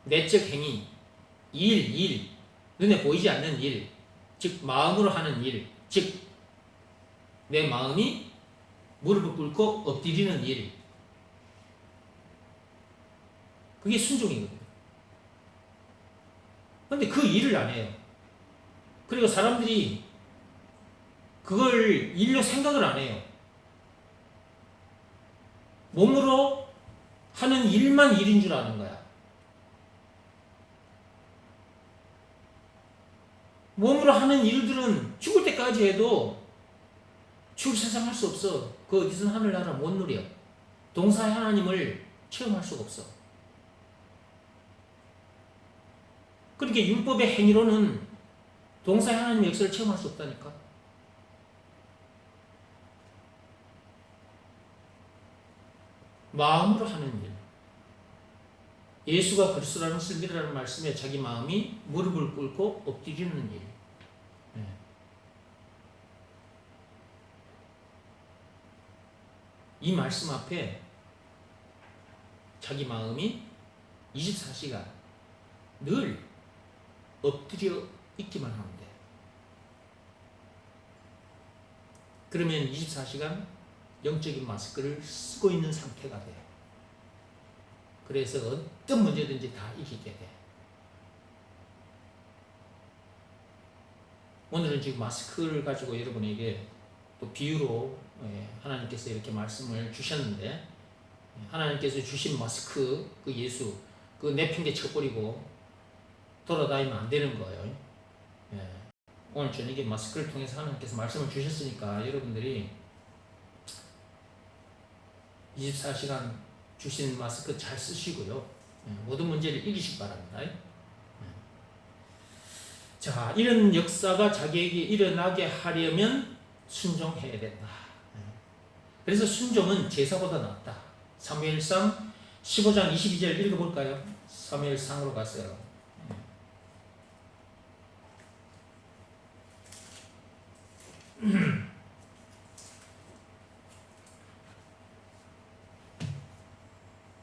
내적 행위. 일. 눈에 보이지 않는 일. 즉 마음으로 하는 일. 즉 내 마음이 무릎을 꿇고 엎드리는 일. 그게 순종이거든요. 근데 그 일을 안 해요. 그리고 사람들이 그걸 일로 생각을 안 해요. 몸으로 하는 일만 일인 줄 아는 거야. 몸으로 하는 일들은 죽을 때까지 해도 죽을 세상 할 수 없어. 그 어디서는 하늘나라 못 누려. 동사의 하나님을 체험할 수가 없어. 그러니까 율법의 행위로는 동사의 하나님의 역사를 체험할 수 없다니까. 마음으로 하는 일. 예수가 그리스도라는 것을 믿으라는 말씀에 자기 마음이 무릎을 꿇고 엎드리는 일. 이 말씀 앞에 자기 마음이 24시간 늘 엎드려 있기만 하면 돼. 그러면 24시간 영적인 마스크를 쓰고 있는 상태가 돼. 그래서 어떤 문제든지 다 이기게 돼. 오늘은 지금 마스크를 가지고 여러분에게 또 비유로 하나님께서 이렇게 말씀을 주셨는데, 하나님께서 주신 마스크, 그 예수, 그 내팽개 쳐버리고 돌아다니면 안 되는 거예요. 오늘 저녁에 마스크를 통해서 하나님께서 말씀을 주셨으니까 여러분들이 24시간 주신 마스크 잘 쓰시고요. 모든 문제를 이기시기 바랍니다. 자, 이런 역사가 자기에게 일어나게 하려면 순종해야 된다. 그래서 순종은 제사보다 낫다. 사무엘상 15장 22절 읽어볼까요? 사무엘상으로 갔어요.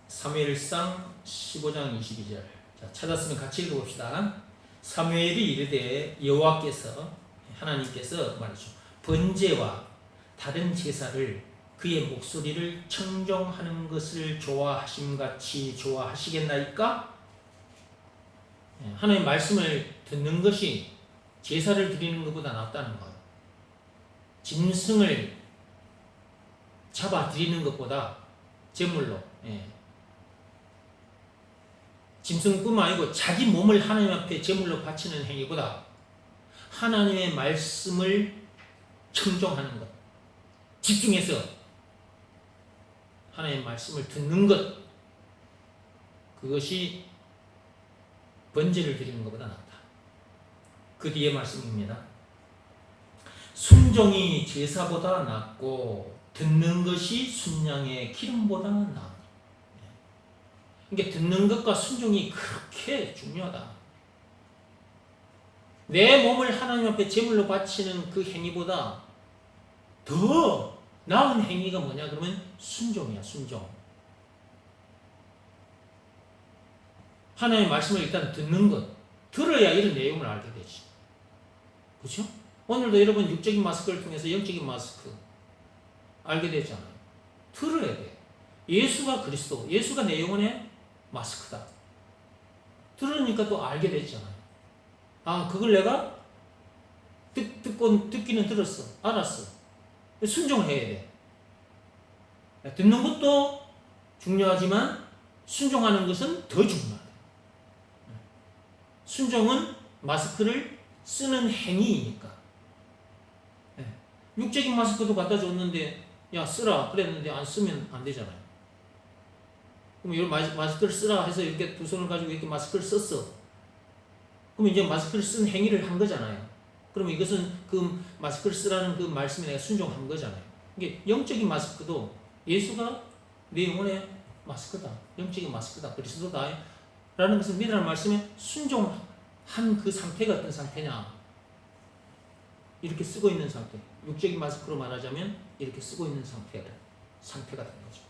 사무엘상 15장 22절. 자, 찾았으면 같이 읽어봅시다. 사무엘이 이르되 여호와께서 하나님께서 말이죠. 번제와 다른 제사를 그의 목소리를 청종하는 것을 좋아하심같이 좋아하시겠나이까? 하나님의 말씀을 듣는 것이 제사를 드리는 것보다 낫다는 거예요. 짐승을 잡아 드리는 것보다 제물로, 짐승뿐만 아니고 자기 몸을 하나님 앞에 제물로 바치는 행위보다 하나님의 말씀을 청종하는 것, 집중해서 하나님의 말씀을 듣는 것, 그것이 번제를 드리는 것보다 낫다. 그 뒤에 말씀입니다. 순종이 제사보다 낫고 듣는 것이 순양의 기름보다 나아. 그러니까 듣는 것과 순종이 그렇게 중요하다. 내 몸을 하나님 앞에 제물로 바치는 그 행위보다 더 나은 행위가 뭐냐 그러면 순종이야. 순종. 하나님의 말씀을 일단 듣는 것. 들어야 이런 내용을 알게 되지. 그렇죠? 오늘도 여러분 육적인 마스크를 통해서 영적인 마스크 알게 되잖아요. 들어야 돼. 예수가 그리스도, 예수가 내 영혼의 마스크다. 들으니까 또 알게 됐잖아요. 아, 그걸 내가 듣기는 들었어. 알았어. 순종을 해야 돼. 듣는 것도 중요하지만 순종하는 것은 더 중요하다. 순종은 마스크를 쓰는 행위이니까. 육적인 마스크도 갖다 줬는데 야 쓰라 그랬는데 안 쓰면 안 되잖아요. 그럼 이런 마스크를 쓰라 해서 이렇게 두 손을 가지고 이렇게 마스크를 썼어. 그럼 이제 마스크를 쓴 행위를 한 거잖아요. 그럼 이것은 그 마스크를 쓰라는 그 말씀에 내가 순종한 거잖아요. 이게 영적인 마스크도 예수가 내 영혼의 마스크다. 영적인 마스크다. 그리스도다. 라는 것을 믿으라는 말씀에 순종한 그 상태가 어떤 상태냐. 이렇게 쓰고 있는 상태. 육적인 마스크로 말하자면 이렇게 쓰고 있는 상태가 된 거죠.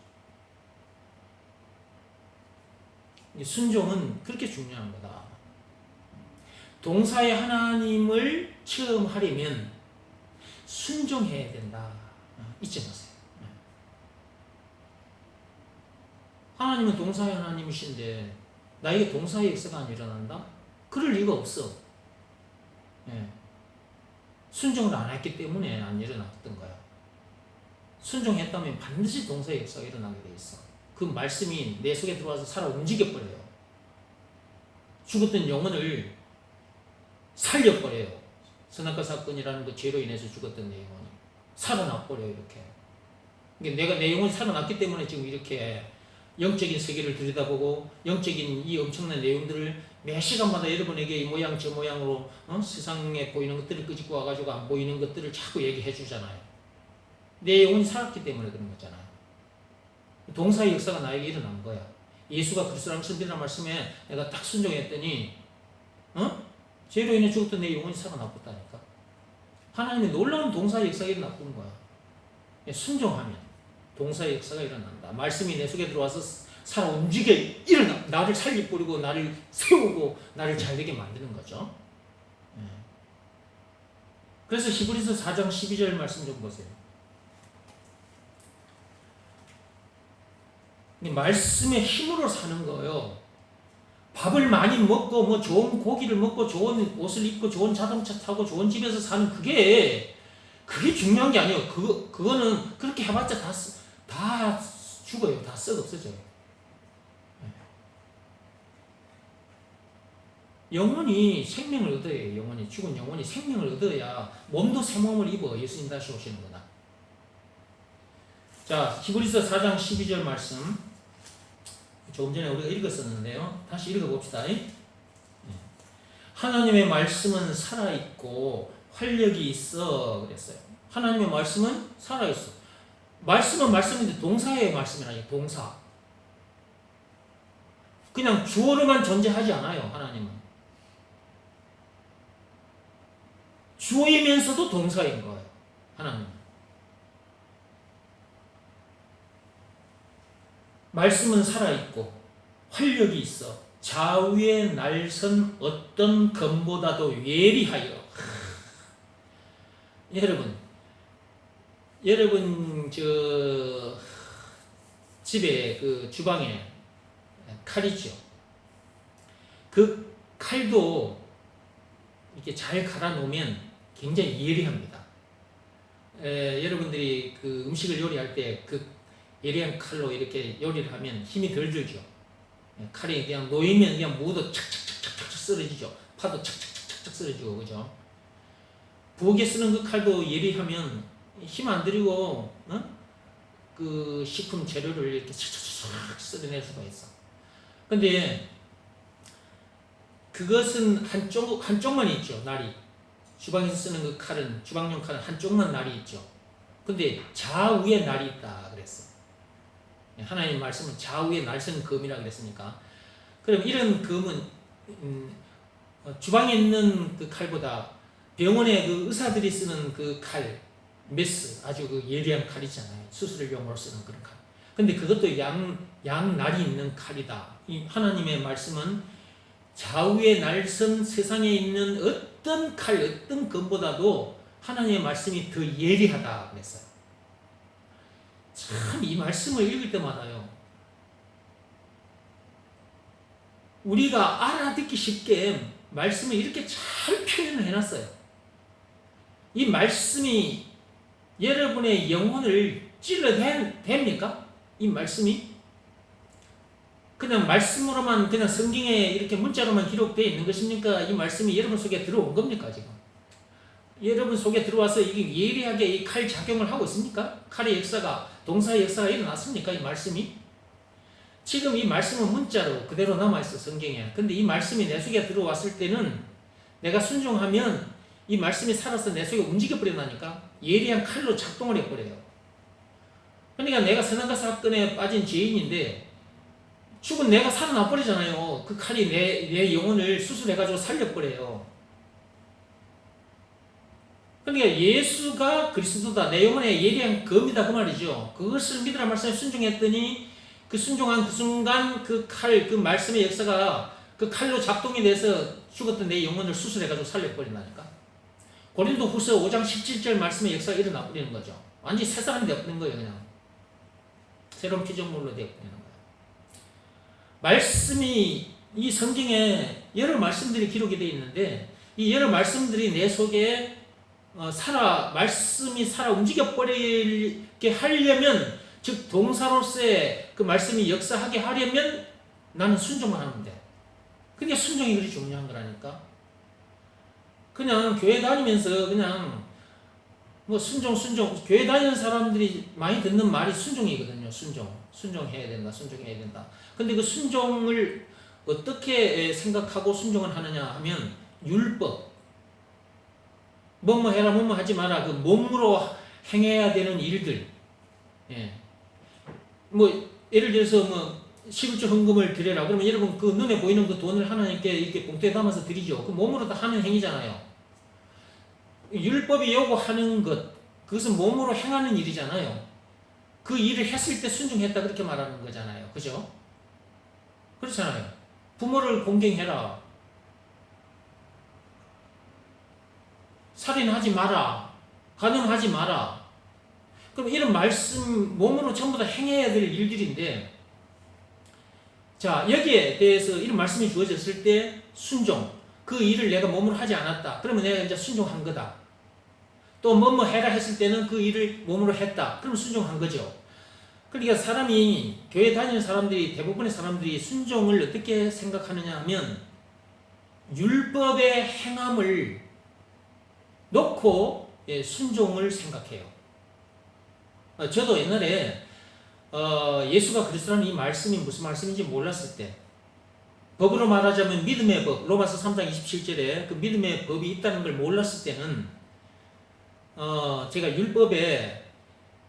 순종은 그렇게 중요한 거다. 동사의 하나님을 체험하려면 순종해야 된다. 잊지 마세요. 하나님은 동사의 하나님이신데 나에게 동사의 역사가 안 일어난다? 그럴 리가 없어. 순종을 안 했기 때문에 안 일어났던 거야. 순종했다면 반드시 동사의 역사가 일어나게 돼 있어. 그 말씀이 내 속에 들어와서 살아 움직여버려요. 죽었던 영혼을 살려버려요. 선악과 사건이라는 그 죄로 인해서 죽었던 내 영혼이 살아나버려요. 이렇게. 그러니까 내가 내 영혼이 살아났기 때문에 지금 이렇게 영적인 세계를 들여다보고 영적인 이 엄청난 내용들을 매 시간마다 여러분에게 이 모양 저 모양으로 세상에 보이는 것들을 끄집고 와가지고 안 보이는 것들을 자꾸 얘기해 주잖아요. 내 영혼이 살았기 때문에 그런 거잖아요. 동사의 역사가 나에게 일어난 거야. 예수가 그리스도라는 선비라는 말씀에 내가 딱 순종했더니 죄로 인해 죽었던 내 영혼이 살아났다니까. 하나님의 놀라운 동사의 역사가 일어났던 거야. 순종하면 동사의 역사가 일어난다. 말씀이 내 속에 들어와서 살아 움직여 일어나. 나를 살리뿌리고 나를 세우고 나를 잘되게 만드는 거죠. 그래서 히브리서 4장 12절 말씀 좀 보세요. 말씀의 힘으로 사는 거예요. 밥을 많이 먹고 뭐 좋은 고기를 먹고 좋은 옷을 입고 좋은 자동차 타고 좋은 집에서 사는 그게 중요한 게 아니에요. 그거는 그렇게 해봤자 다 죽어요. 다 썩어 없어져요. 영혼이 생명을 얻어야 영혼이 죽은 영혼이 생명을 얻어야 몸도 새 몸을 입어 예수님 다시 오시는 거다. 자, 히브리서 4장 12절 말씀 조금 전에 우리가 읽었었는데요. 다시 읽어봅시다. 하나님의 말씀은 살아있고 활력이 있어 그랬어요. 하나님의 말씀은 살아있어. 말씀은 말씀인데 동사의 말씀이라니, 동사. 그냥 주어로만 존재하지 않아요. 하나님은 주어이면서도 동사인 거예요. 하나님은 말씀은 살아있고 활력이 있어 좌우에 날선 어떤 검보다도 예리하여. 여러분 저 집에 그 주방에 칼 있죠. 그 칼도 이렇게 잘 갈아 놓으면 굉장히 예리합니다. 여러분들이 그 음식을 요리할 때 그 예리한 칼로 이렇게 요리를 하면 힘이 덜 들죠. 칼이 그냥 놓이면 그냥 무도 착착착착착 쓰러지죠. 파도 착착착착 쓰러지고, 그죠? 부엌에 쓰는 그 칼도 예리하면 힘 안 들이고, 그 식품 재료를 이렇게 착착착 쓸어낼 수가 있어. 근데 그것은 한쪽만 있죠, 날이. 주방에서 쓰는 그 칼은, 주방용 칼은 한쪽만 날이 있죠. 근데 좌우에 날이 있다 그랬어. 하나님 말씀은 좌우에 날선 검이라 그랬으니까. 그럼 이런 검은 주방에 있는 그 칼보다 병원에 그 의사들이 쓰는 그 칼, 메스, 아주 그 예리한 칼 있잖아요. 수술용으로 쓰는 그런 칼. 근데 그것도 양날이 있는 칼이다. 이 하나님의 말씀은 좌우에 날선 세상에 있는 어떤 칼, 어떤 검보다도 하나님의 말씀이 더 예리하다 그랬어요. 참 이 말씀을 읽을 때마다요, 우리가 알아듣기 쉽게 말씀을 이렇게 잘 표현을 해놨어요. 이 말씀이 여러분의 영혼을 찔러댑니까? 이 말씀이? 그냥 말씀으로만, 그냥 성경에 이렇게 문자로만 기록되어 있는 것입니까? 이 말씀이 여러분 속에 들어온 겁니까, 지금? 여러분 속에 들어와서 이게 예리하게 이 칼 작용을 하고 있습니까? 칼의 역사가, 동사의 역사가 일어났습니까? 이 말씀이? 지금 이 말씀은 문자로 그대로 남아있어, 성경에. 근데 이 말씀이 내 속에 들어왔을 때는 내가 순종하면 이 말씀이 살아서 내 속에 움직여버린다니까? 예리한 칼로 작동을 해버려요. 그러니까 내가 선악과 사건에 빠진 죄인인데 죽은 내가 살아나 버리잖아요. 그 칼이 내 영혼을 수술해가지고 살려버려요. 그러니까 예수가 그리스도다, 내 영혼의 예리한 검이다 그 말이죠. 그것을 믿으라 말씀에 순종했더니 그 순종한 그 순간 그 칼, 그 말씀의 역사가 그 칼로 작동이 돼서 죽었던 내 영혼을 수술해가지고 살려버린다니까. 고린도 후서 5장 17절 말씀의 역사가 일어나 버리는 거죠. 완전히 새 사람이 되어버리는 거예요. 그냥 새로운 피조물로 되어버리는 거예요. 말씀이, 이 성경에 여러 말씀들이 기록이 되어 있는데 이 여러 말씀들이 내 속에 말씀이 살아 움직여 버리게 하려면, 즉 동사로서의 그 말씀이 역사하게 하려면 나는 순종만 하면 돼. 그게 순종이 그리 중요한 거라니까. 그냥 교회 다니면서 그냥 뭐 순종 교회 다니는 사람들이 많이 듣는 말이 순종이거든요. 순종해야 된다. 근데 그 순종을 어떻게 생각하고 순종을 하느냐 하면 율법, 뭐뭐 해라 뭐뭐 하지 마라, 그 몸으로 행해야 되는 일들, 뭐 예를 들어서 뭐 11조 헌금을 드려라 그러면 여러분 그 눈에 보이는 그 돈을 하나님께 이렇게 봉투에 담아서 드리죠. 그 몸으로 다 하는 행위잖아요. 율법이 요구하는 것, 그것은 몸으로 행하는 일이잖아요. 그 일을 했을 때 순종했다 그렇게 말하는 거잖아요. 그죠? 그렇잖아요. 부모를 공경해라, 살인하지 마라, 간음하지 마라. 그럼 이런 말씀 몸으로 전부 다 행해야 될 일들인데, 자, 여기에 대해서 이런 말씀이 주어졌을 때 순종, 그 일을 내가 몸으로 하지 않았다. 그러면 내가 이제 순종한 거다. 또 뭐뭐 해라 했을 때는 그 일을 몸으로 했다. 그러면 순종한 거죠. 그러니까 사람이, 교회 다니는 사람들이, 대부분의 사람들이 순종을 어떻게 생각하느냐 하면 율법의 행함을 놓고 순종을 생각해요. 저도 옛날에 예수가 그리스도라는 이 말씀이 무슨 말씀인지 몰랐을 때, 법으로 말하자면 믿음의 법, 로마서 3장 27절에 그 믿음의 법이 있다는 걸 몰랐을 때는 제가 율법의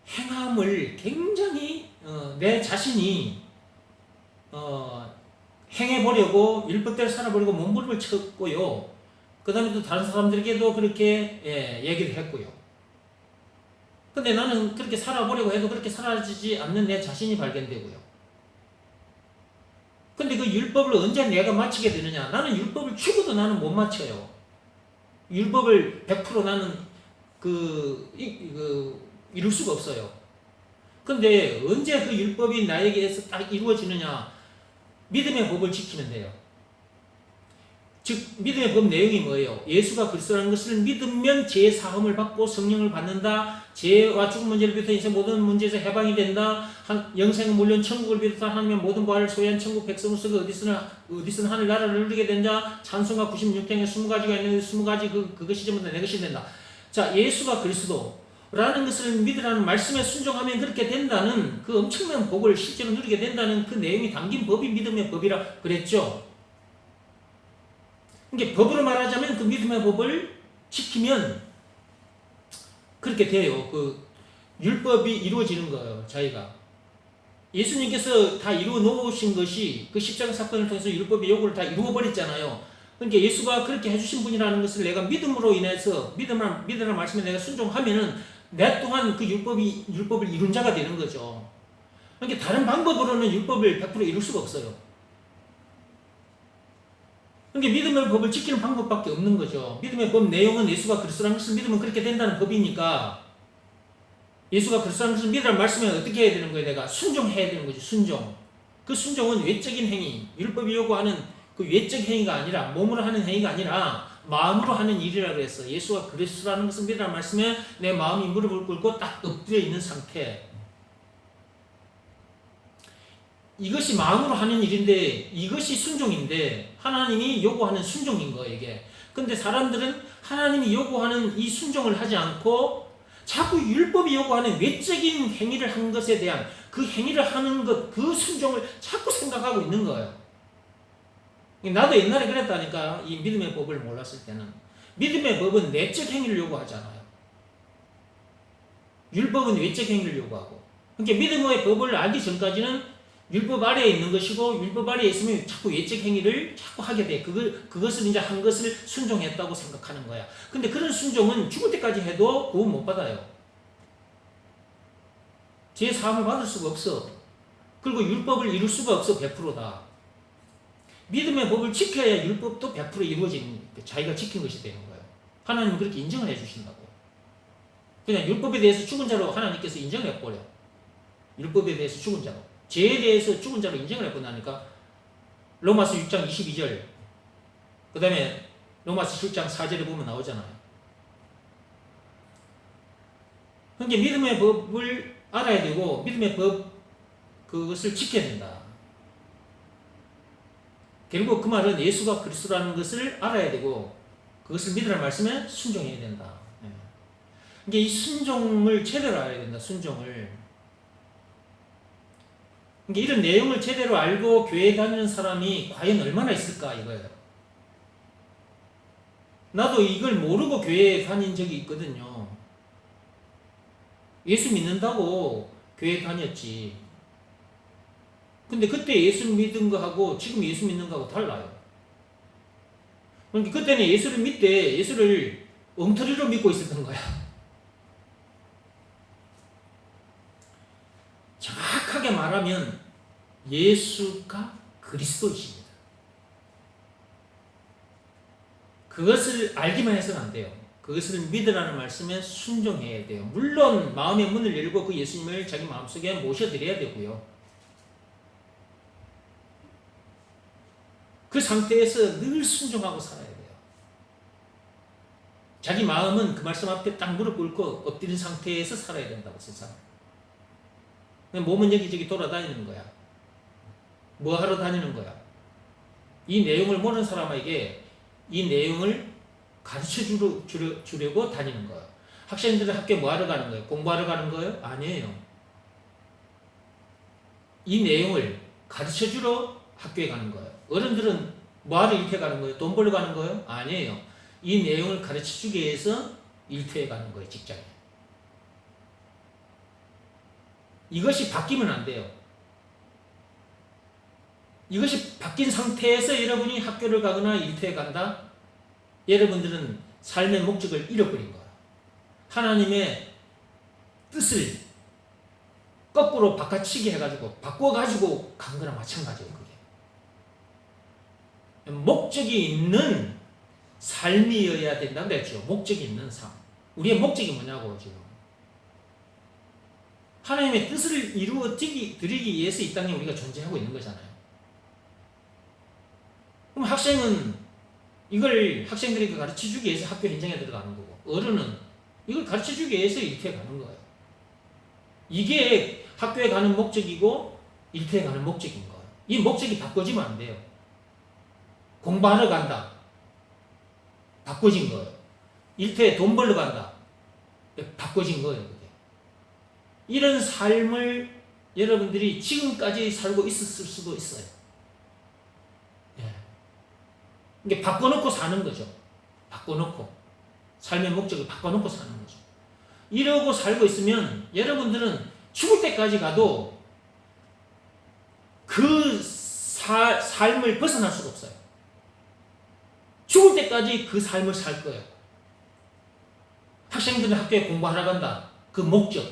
행함을 굉장히 내 자신이 행해보려고 율법대로 살아보려고 몸부림을 쳤고요. 그 다음에 또 다른 사람들에게도 그렇게 얘기를 했고요. 근데 나는 그렇게 살아보려고 해도 그렇게 살아지지 않는 내 자신이 발견되고요. 근데 그 율법을 언제 내가 마치게 되느냐? 나는 율법을 죽어도 나는 못 마쳐요. 율법을 100% 나는 이룰 수가 없어요. 근데 언제 그 율법이 나에게서 딱 이루어지느냐? 믿음의 법을 지키면 돼요. 즉 믿음의 법 내용이 뭐예요? 예수가 그리스도라는 것을 믿으면 죄 사함을 받고 성령을 받는다. 죄와 죽음 문제를 비롯해 인생 모든 문제에서 해방이 된다. 영생 물론 천국을 비롯한 하나님의 모든 부활을 소유한 천국 백성으로서 어디서나 하늘 나라를 누리게 된다. 찬송가 96장에 20가지가 있는데 20가지 그것이 전부 다 내 것이 된다. 자, 예수가 그리스도라는 것을 믿으라는 말씀에 순종하면 그렇게 된다는 그 엄청난 복을 실제로 누리게 된다는 그 내용이 담긴 법이 믿음의 법이라 그랬죠. 그러니까 법으로 말하자면 그 믿음의 법을 지키면 그렇게 돼요. 그 율법이 이루어지는 거예요. 자기가 예수님께서 다 이루어 놓으신 것이 그 십자가 사건을 통해서 율법의 요구를 다 이루어 버렸잖아요. 그러니까 예수가 그렇게 해주신 분이라는 것을 내가 믿음으로 인해서 믿으라는 말씀에 내가 순종하면은 내 또한 그 율법을 이룬 자가 되는 거죠. 그러니까 다른 방법으로는 율법을 100% 이룰 수가 없어요. 그러니까 믿음의 법을 지키는 방법밖에 없는 거죠. 믿음의 법 내용은 예수가 그리스도라는 것을 믿으면 그렇게 된다는 법이니까 예수가 그리스도라는 것을 믿으라는 말씀에 어떻게 해야 되는 거예요? 내가 순종해야 되는 거죠. 순종. 그 순종은 외적인 행위, 율법이 요구하는 그 외적 행위가 아니라 몸으로 하는 행위가 아니라 마음으로 하는 일이라고 그랬어. 예수가 그리스도라는 것을 믿으라는 말씀에 내 마음이 무릎을 꿇고 딱 엎드려 있는 상태. 이것이 마음으로 하는 일인데 이것이 순종인데 하나님이 요구하는 순종인 거예요, 이게. 근데 사람들은 하나님이 요구하는 이 순종을 하지 않고 자꾸 율법이 요구하는 외적인 행위를 한 것에 대한 그 행위를 하는 것, 그 순종을 자꾸 생각하고 있는 거예요. 나도 옛날에 그랬다니까. 이 믿음의 법을 몰랐을 때는. 믿음의 법은 내적 행위를 요구하잖아요. 율법은 외적 행위를 요구하고. 그러니까 믿음의 법을 알기 전까지는 율법 아래에 있는 것이고 율법 아래에 있으면 자꾸 외적 행위를 자꾸 하게 돼. 그것을 이제 한 것을 순종했다고 생각하는 거야. 근데 그런 순종은 죽을 때까지 해도 구원 못 받아요. 죄 사함을 받을 수가 없어. 그리고 율법을 이룰 수가 없어. 100%다. 믿음의 법을 지켜야 율법도 100% 이루어지는, 자기가 지킨 것이 되는 거예요. 하나님은 그렇게 인정을 해주신다고. 그냥 율법에 대해서 죽은 자로 하나님께서 인정을 해버려. 율법에 대해서 죽은 자로. 죄에 대해서 죽은 자로 인정을 해고 나니까 로마서 6장 22절 그 다음에 로마서 7장 4절에 보면 나오잖아요. 그러니까 믿음의 법을 알아야 되고 믿음의 법 그것을 지켜야 된다. 결국 그 말은 예수가 그리스도라는 것을 알아야 되고 그것을 믿으라는 말씀에 순종해야 된다. 그러니까 이 순종을 제대로 알아야 된다. 순종을. 그러니까 이런 내용을 제대로 알고 교회에 다니는 사람이 과연 얼마나 있을까 이거예요. 나도 이걸 모르고 교회에 다닌 적이 있거든요. 예수 믿는다고 교회에 다녔지. 근데 그때 예수 믿은 거하고 지금 예수 믿는 거하고 달라요. 그러니까 그때는 예수를 믿되 예수를 엉터리로 믿고 있었던 거야. 정확하게 말하면 예수가 그리스도이십니다. 그것을 알기만 해서는 안 돼요. 그것을 믿으라는 말씀에 순종해야 돼요. 물론 마음의 문을 열고 그 예수님을 자기 마음속에 모셔드려야 되고요. 그 상태에서 늘 순종하고 살아야 돼요. 자기 마음은 그 말씀 앞에 딱 무릎 꿇고 엎드린 상태에서 살아야 된다고 세상. 몸은 여기저기 돌아다니는 거야. 뭐 하러 다니는 거야? 이 내용을 모르는 사람에게 이 내용을 가르쳐 주려고 다니는 거야. 학생들은 학교에 뭐 하러 가는 거예요? 공부하러 가는 거예요? 아니에요. 이 내용을 가르쳐 주러 학교에 가는 거예요. 어른들은 뭐하러 일터에 가는 거예요? 돈 벌러 가는 거예요? 아니에요. 이 내용을 가르쳐 주기 위해서 일터에 가는 거예요. 직장에. 이것이 바뀌면 안 돼요. 이것이 바뀐 상태에서 여러분이 학교를 가거나 일터에 간다? 여러분들은 삶의 목적을 잃어버린 거예요. 하나님의 뜻을 거꾸로 바꿔치기 해가지고 바꿔가지고 간 거랑 마찬가지예요. 그게 목적이 있는 삶이어야 된다고 그랬죠. 목적이 있는 삶. 우리의 목적이 뭐냐고 지금. 하나님의 뜻을 이루어 드리기 위해서 이 땅에 우리가 존재하고 있는 거잖아요. 그럼 학생은 이걸 학생들에게 가르쳐 주기 위해서 학교 현장에 들어가는 거고, 어른은 이걸 가르쳐 주기 위해서 일터에 가는 거예요. 이게 학교에 가는 목적이고 일터에 가는 목적인 거예요. 이 목적이 바꿔지면 안 돼요. 공부하러 간다. 바꿔진 거예요. 일터에 돈 벌러 간다. 바꿔진 거예요. 그게. 이런 삶을 여러분들이 지금까지 살고 있었을 수도 있어요. 예. 이게 바꿔놓고 사는 거죠. 바꿔놓고. 삶의 목적을 바꿔놓고 사는 거죠. 이러고 살고 있으면 여러분들은 죽을 때까지 가도 그 삶을 벗어날 수가 없어요. 죽을 때까지 그 삶을 살 거예요. 학생들은 학교에 공부하러 간다. 그 목적.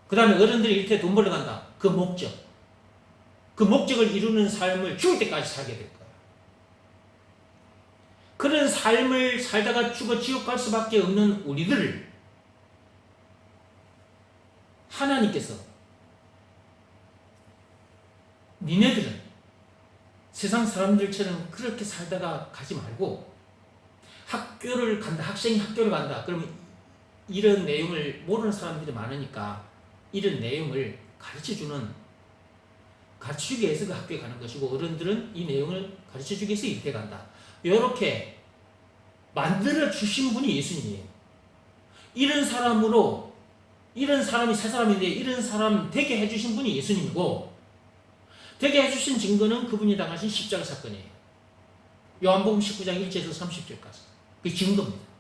그 다음에 어른들이 일터에 돈 벌러 간다. 그 목적. 그 목적을 이루는 삶을 죽을 때까지 살게 될 거예요. 그런 삶을 살다가 죽어 지옥 갈 수밖에 없는 우리들을 하나님께서 니네들은 세상 사람들처럼 그렇게 살다가 가지 말고 학교를 간다. 학생이 학교를 간다. 그러면 이런 내용을 모르는 사람들이 많으니까 이런 내용을 가르쳐주기 위해서 그 학교에 가는 것이고, 어른들은 이 내용을 가르쳐주기 위해서 일터에 간다. 이렇게 만들어주신 분이 예수님이에요. 이런 사람이 세 사람인데 이런 사람 되게 해주신 분이 예수님이고, 되게 해주신 증거는 그분이 당하신 십자가 사건이에요. 요한복음 19장 1절에서 30절까지. 그게 증거입니다.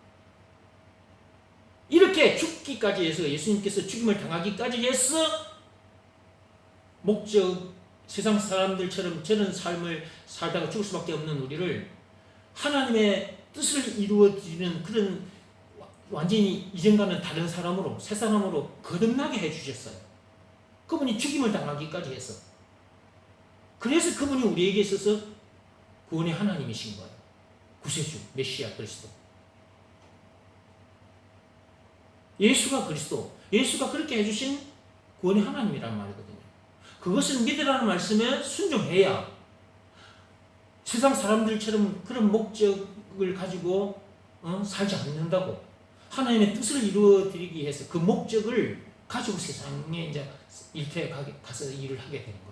이렇게 죽기까지 해서 예수님께서 죽임을 당하기까지 해서 목적, 세상 사람들처럼 저런 삶을 살다가 죽을 수밖에 없는 우리를 하나님의 뜻을 이루어지는 그런 완전히 이전과는 다른 사람으로, 새 사람으로 거듭나게 해주셨어요. 그분이 죽임을 당하기까지 해서. 그래서 그분이 우리에게 있어서 구원의 하나님이신 거예요. 구세주, 메시아 그리스도. 예수가 그리스도, 예수가 그렇게 해주신 구원의 하나님이란 말이거든요. 그것을 믿으라는 말씀에 순종해야 세상 사람들처럼 그런 목적을 가지고 살지 않는다고. 하나님의 뜻을 이루어드리기 위해서 그 목적을 가지고 세상에 이제 일터에 가서 일을 하게 되는 거예요.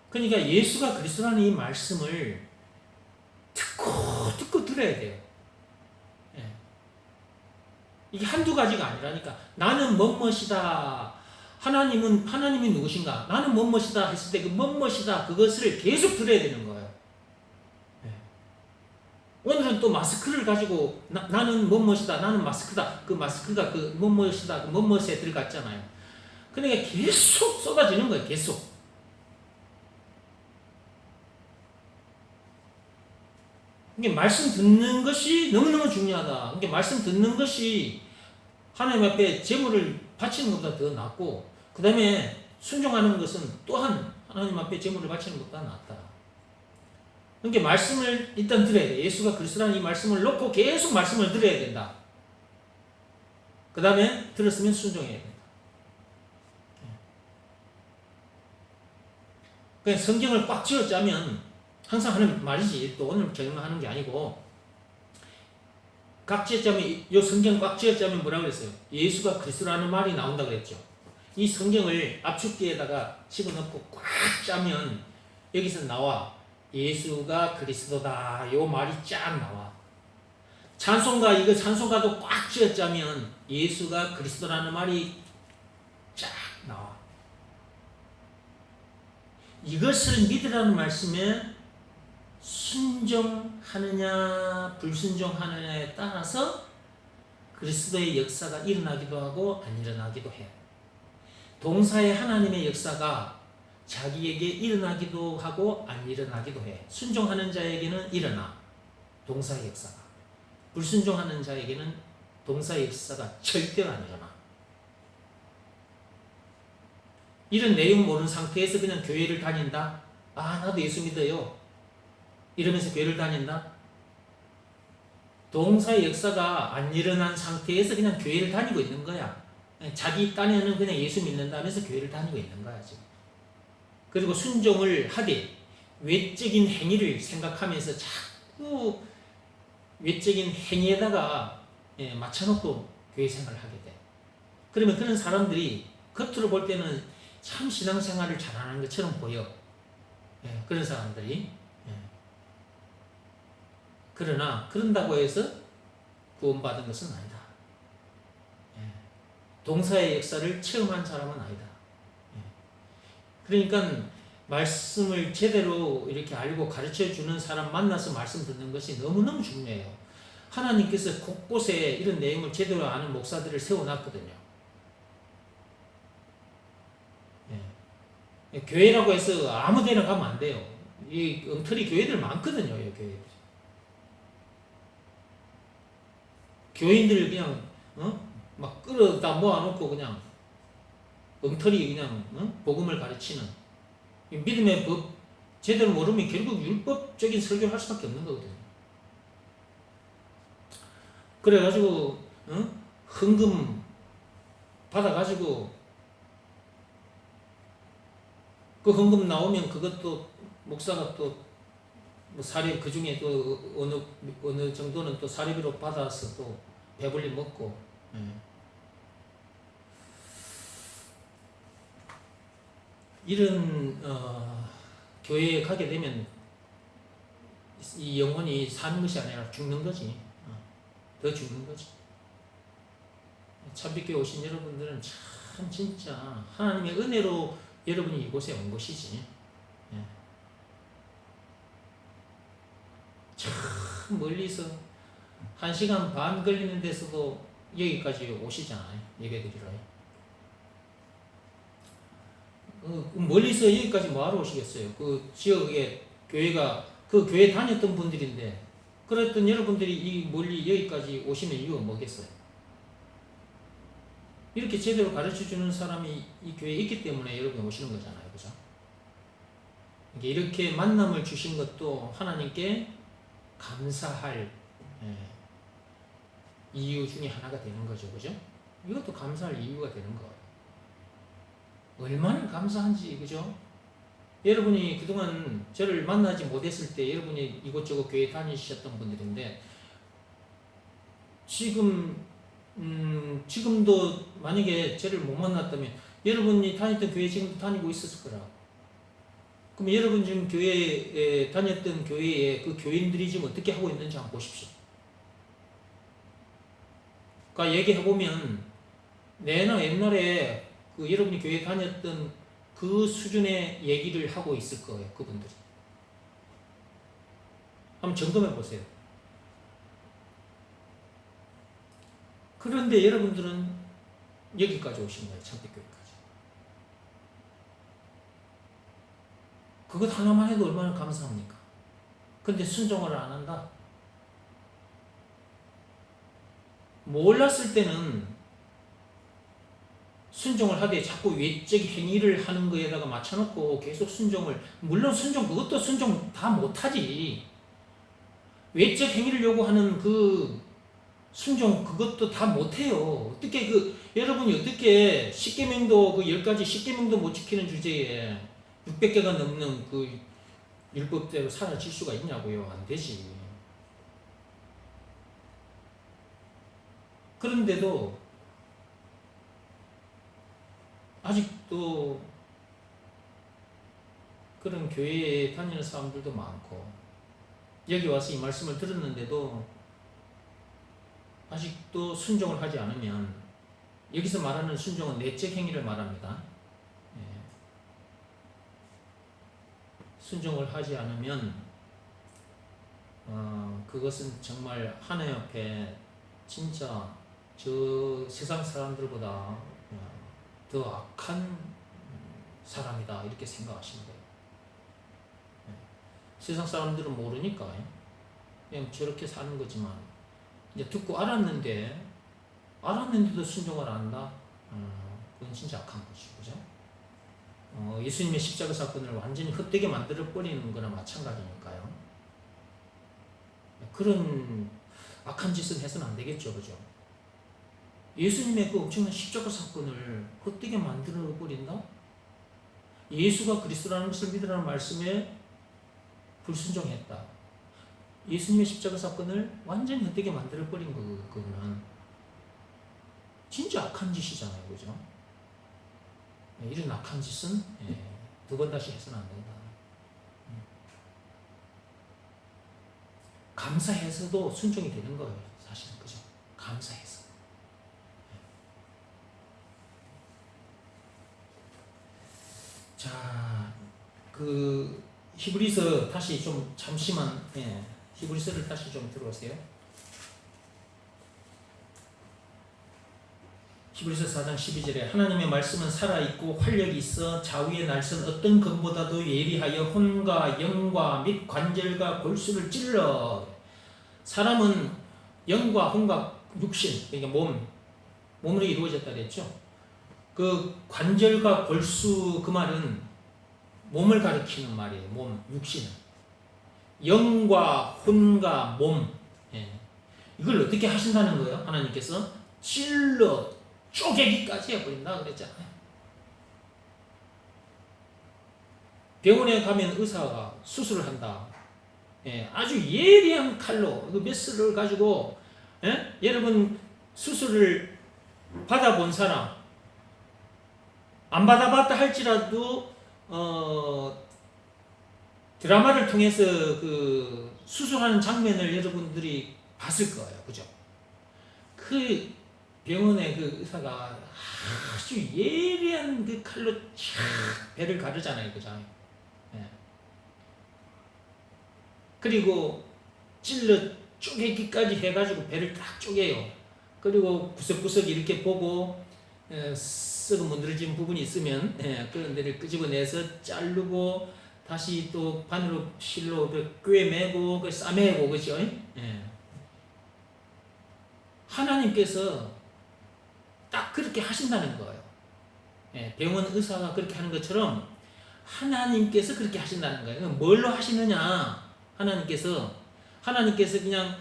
그러니까 예수가 그리스도라는 이 말씀을 듣고 들어야 돼요. 예. 이게 한두 가지가 아니라니까. 나는 뭐뭇이다. 하나님이 누구신가? 나는 뭐뭇이다 했을 때 그 뭐뭇이다 그것을 계속 들어야 되는 거예요. 예. 오늘은 또 마스크를 가지고 나는 뭐뭇이다. 나는 마스크다. 그 마스크가 그 뭐뭇이다. 그 뭐뭇에 들어갔잖아요. 그러니까 계속 쏟아지는 거예요. 계속. 이게 말씀 듣는 것이 너무너무 중요하다. 이게 말씀 듣는 것이 하나님 앞에 제물을 바치는 것보다 더 낫고, 그 다음에 순종하는 것은 또한 하나님 앞에 제물을 바치는 것보다 낫다. 그러니까 말씀을 일단 들어야 돼. 예수가 그리스도라는 이 말씀을 놓고 계속 말씀을 들어야 된다. 그 다음에 들었으면 순종해야 된다. 그냥 성경을 꽉 쥐어짜면 항상 하는 말이지, 또 오늘 적용하는 게 아니고, 꽉 쥐어짜면, 이 성경 꽉 쥐어짜면 뭐라고 그랬어요? 예수가 그리스도라는 말이 나온다 그랬죠. 이 성경을 압축기에다가 집어넣고 꽉 짜면 여기서 나와. 예수가 그리스도다. 요 말이 쫙 나와. 찬송가도 꽉 쥐어짜면 예수가 그리스도라는 말이 나와. 이것을 믿으라는 말씀에 순종하느냐 불순종하느냐에 따라서 그리스도의 역사가 일어나기도 하고 안 일어나기도 해요. 동사의 하나님의 역사가 자기에게 일어나기도 하고 안 일어나기도 해. 순종하는 자에게는 일어나, 동사의 역사가. 불순종하는 자에게는 동사의 역사가 절대로 안 일어나. 이런 내용 모르는 상태에서 그냥 교회를 다닌다? 아, 나도 예수 믿어요. 이러면서 교회를 다닌다? 동사의 역사가 안 일어난 상태에서 그냥 교회를 다니고 있는 거야. 자기 딴에는 그냥 예수 믿는다면서 교회를 다니고 있는 거야, 지금. 그리고 순종을 하되 외적인 행위를 생각하면서 자꾸 외적인 행위에다가 맞춰놓고 교회 생활을 하게 돼. 그러면 그런 사람들이 겉으로 볼 때는 참 신앙생활을 잘하는 것처럼 보여. 그런 사람들이. 그러나 그런다고 해서 구원받은 것은 아니다. 동사의 역사를 체험한 사람은 아니다. 그러니까 말씀을 제대로 이렇게 알고 가르쳐 주는 사람 만나서 말씀 듣는 것이 너무너무 중요해요. 하나님께서 곳곳에 이런 내용을 제대로 아는 목사들을 세워놨거든요. 교회라고 해서 아무 데나 가면 안 돼요. 이 엉터리 교회들 많거든요. 이 교회들. 교인들 그냥 막 끌어다 모아놓고 그냥 엉터리 그냥 복음을 가르치는 믿음의 법 제대로 모르면 결국 율법적인 설교를 할 수밖에 없는 거거든요. 그래가지고 헌금 받아가지고 그 헌금 나오면 그것도 목사가 또 뭐 사례 그 중에 또 어느 정도는 또 사례비로 받아서 또 배불리 먹고. 이런 교회에 가게 되면 이 영혼이 사는 것이 아니라 죽는 거지. 더 죽는 거지. 참빛교회 오신 여러분들은 참 진짜 하나님의 은혜로 여러분이 이곳에 온 것이지. 참 멀리서 1시간 반 걸리는 데서도 여기까지 오시잖아요. 예배드리러. 멀리서 여기까지 뭐하러 오시겠어요? 그 지역에 교회가 그 교회 다녔던 분들인데 그랬던 여러분들이 이 멀리 여기까지 오시는 이유가 뭐겠어요? 이렇게 제대로 가르쳐주는 사람이 이 교회에 있기 때문에 여러분이 오시는 거잖아요. 그죠? 이렇게 만남을 주신 것도 하나님께 감사할 이유 중에 하나가 되는 거죠. 그죠? 이것도 감사할 이유가 되는 거예요. 얼마나 감사한지, 그죠? 여러분이 그동안 저를 만나지 못했을 때 여러분이 이곳저곳 교회 다니셨던 분들인데 지금도 만약에 저를 못 만났다면 여러분이 다녔던 교회 지금도 다니고 있었을 거라고. 그럼 여러분 지금 교회에 다녔던 교회에 그 교인들이 지금 어떻게 하고 있는지 한번 보십시오. 그러니까 얘기해보면 내나 옛날에 그 여러분이 교회 다녔던 그 수준의 얘기를 하고 있을 거예요. 그분들이. 한번 점검해 보세요. 그런데 여러분들은 여기까지 오신 거예요. 참빛교회까지. 그것 하나만 해도 얼마나 감사합니까? 근데 순종을 안 한다? 몰랐을 때는 순종을 하되 자꾸 외적 행위를 하는 거에다가 맞춰놓고 계속 순종을, 물론 순종, 그것도 순종 다 못하지. 외적 행위를 요구하는 그 순종, 그것도 다 못해요. 어떻게 여러분이 어떻게 10계명도 그 10가지 10계명도 못 지키는 주제에 600개가 넘는 그 율법대로 살아질 수가 있냐고요. 안 되지. 그런데도 아직도 그런 교회에 다니는 사람들도 많고 여기 와서 이 말씀을 들었는데도 아직도 순종을 하지 않으면, 여기서 말하는 순종은 내적 행위를 말합니다. 순종을 하지 않으면 그것은 정말 하나님 앞에 진짜 저 세상 사람들보다 더 악한 사람이다 이렇게 생각하시면 돼요. 세상 사람들은 모르니까 그냥 저렇게 사는 거지만 이제 듣고 알았는데도 순종을 안 한다. 그건 진짜 악한 거죠, 그죠? 예수님의 십자가 사건을 완전히 헛되게 만들어 버리는 거나 마찬가지니까요. 그런 악한 짓은 해서는 안 되겠죠, 그죠? 예수님의 그 엄청난 십자가 사건을 헛되게 만들어 버린다? 예수가 그리스도라는 것을 믿으라는 말씀에 불순종했다. 예수님의 십자가 사건을 완전히 헛되게 만들어 버린 거는 진짜 악한 짓이잖아요, 그죠? 이런 악한 짓은 두 번 다시 해서는 안 된다. 감사해서도 순종이 되는 거예요, 사실은, 그죠? 감사해서. 자, 그 히브리서 다시 좀 잠시만, 히브리서를 다시 좀 들어오세요. 히브리서 4장 12절에 하나님의 말씀은 살아있고 활력이 있어 좌우의 날선 어떤 검보다도 예리하여 혼과 영과 및 관절과 골수를 찔러. 사람은 영과 혼과 육신, 그러니까 몸으로 이루어졌다 그랬죠. 그 관절과 골수, 그 말은 몸을 가리키는 말이에요. 몸, 육신은. 영과 혼과 몸. 이걸 어떻게 하신다는 거예요? 하나님께서 찔러 쪼개기까지 해버린다 그랬잖아요. 병원에 가면 의사가 수술을 한다. 아주 예리한 칼로 그 메스를 가지고, 여러분 수술을 받아본 사람, 안 받아봤다 할지라도 드라마를 통해서 그 수술하는 장면을 여러분들이 봤을 거예요, 그죠? 그 병원의 그 의사가 아주 예리한 그 칼로 배를 가르잖아요, 그죠? 그리고 찔러 쪼개기까지 해가지고 배를 딱 쪼개요. 그리고 구석구석 이렇게 보고 썩어 문드러진 부분이 있으면 그런 데를 끄집어내서 자르고 다시 또 바늘로 실로 꿰매고 싸매고, 그죠? 하나님께서 딱 그렇게 하신다는 거예요. 병원 의사가 그렇게 하는 것처럼 하나님께서 그렇게 하신다는 거예요. 뭘로 하시느냐? 하나님께서 그냥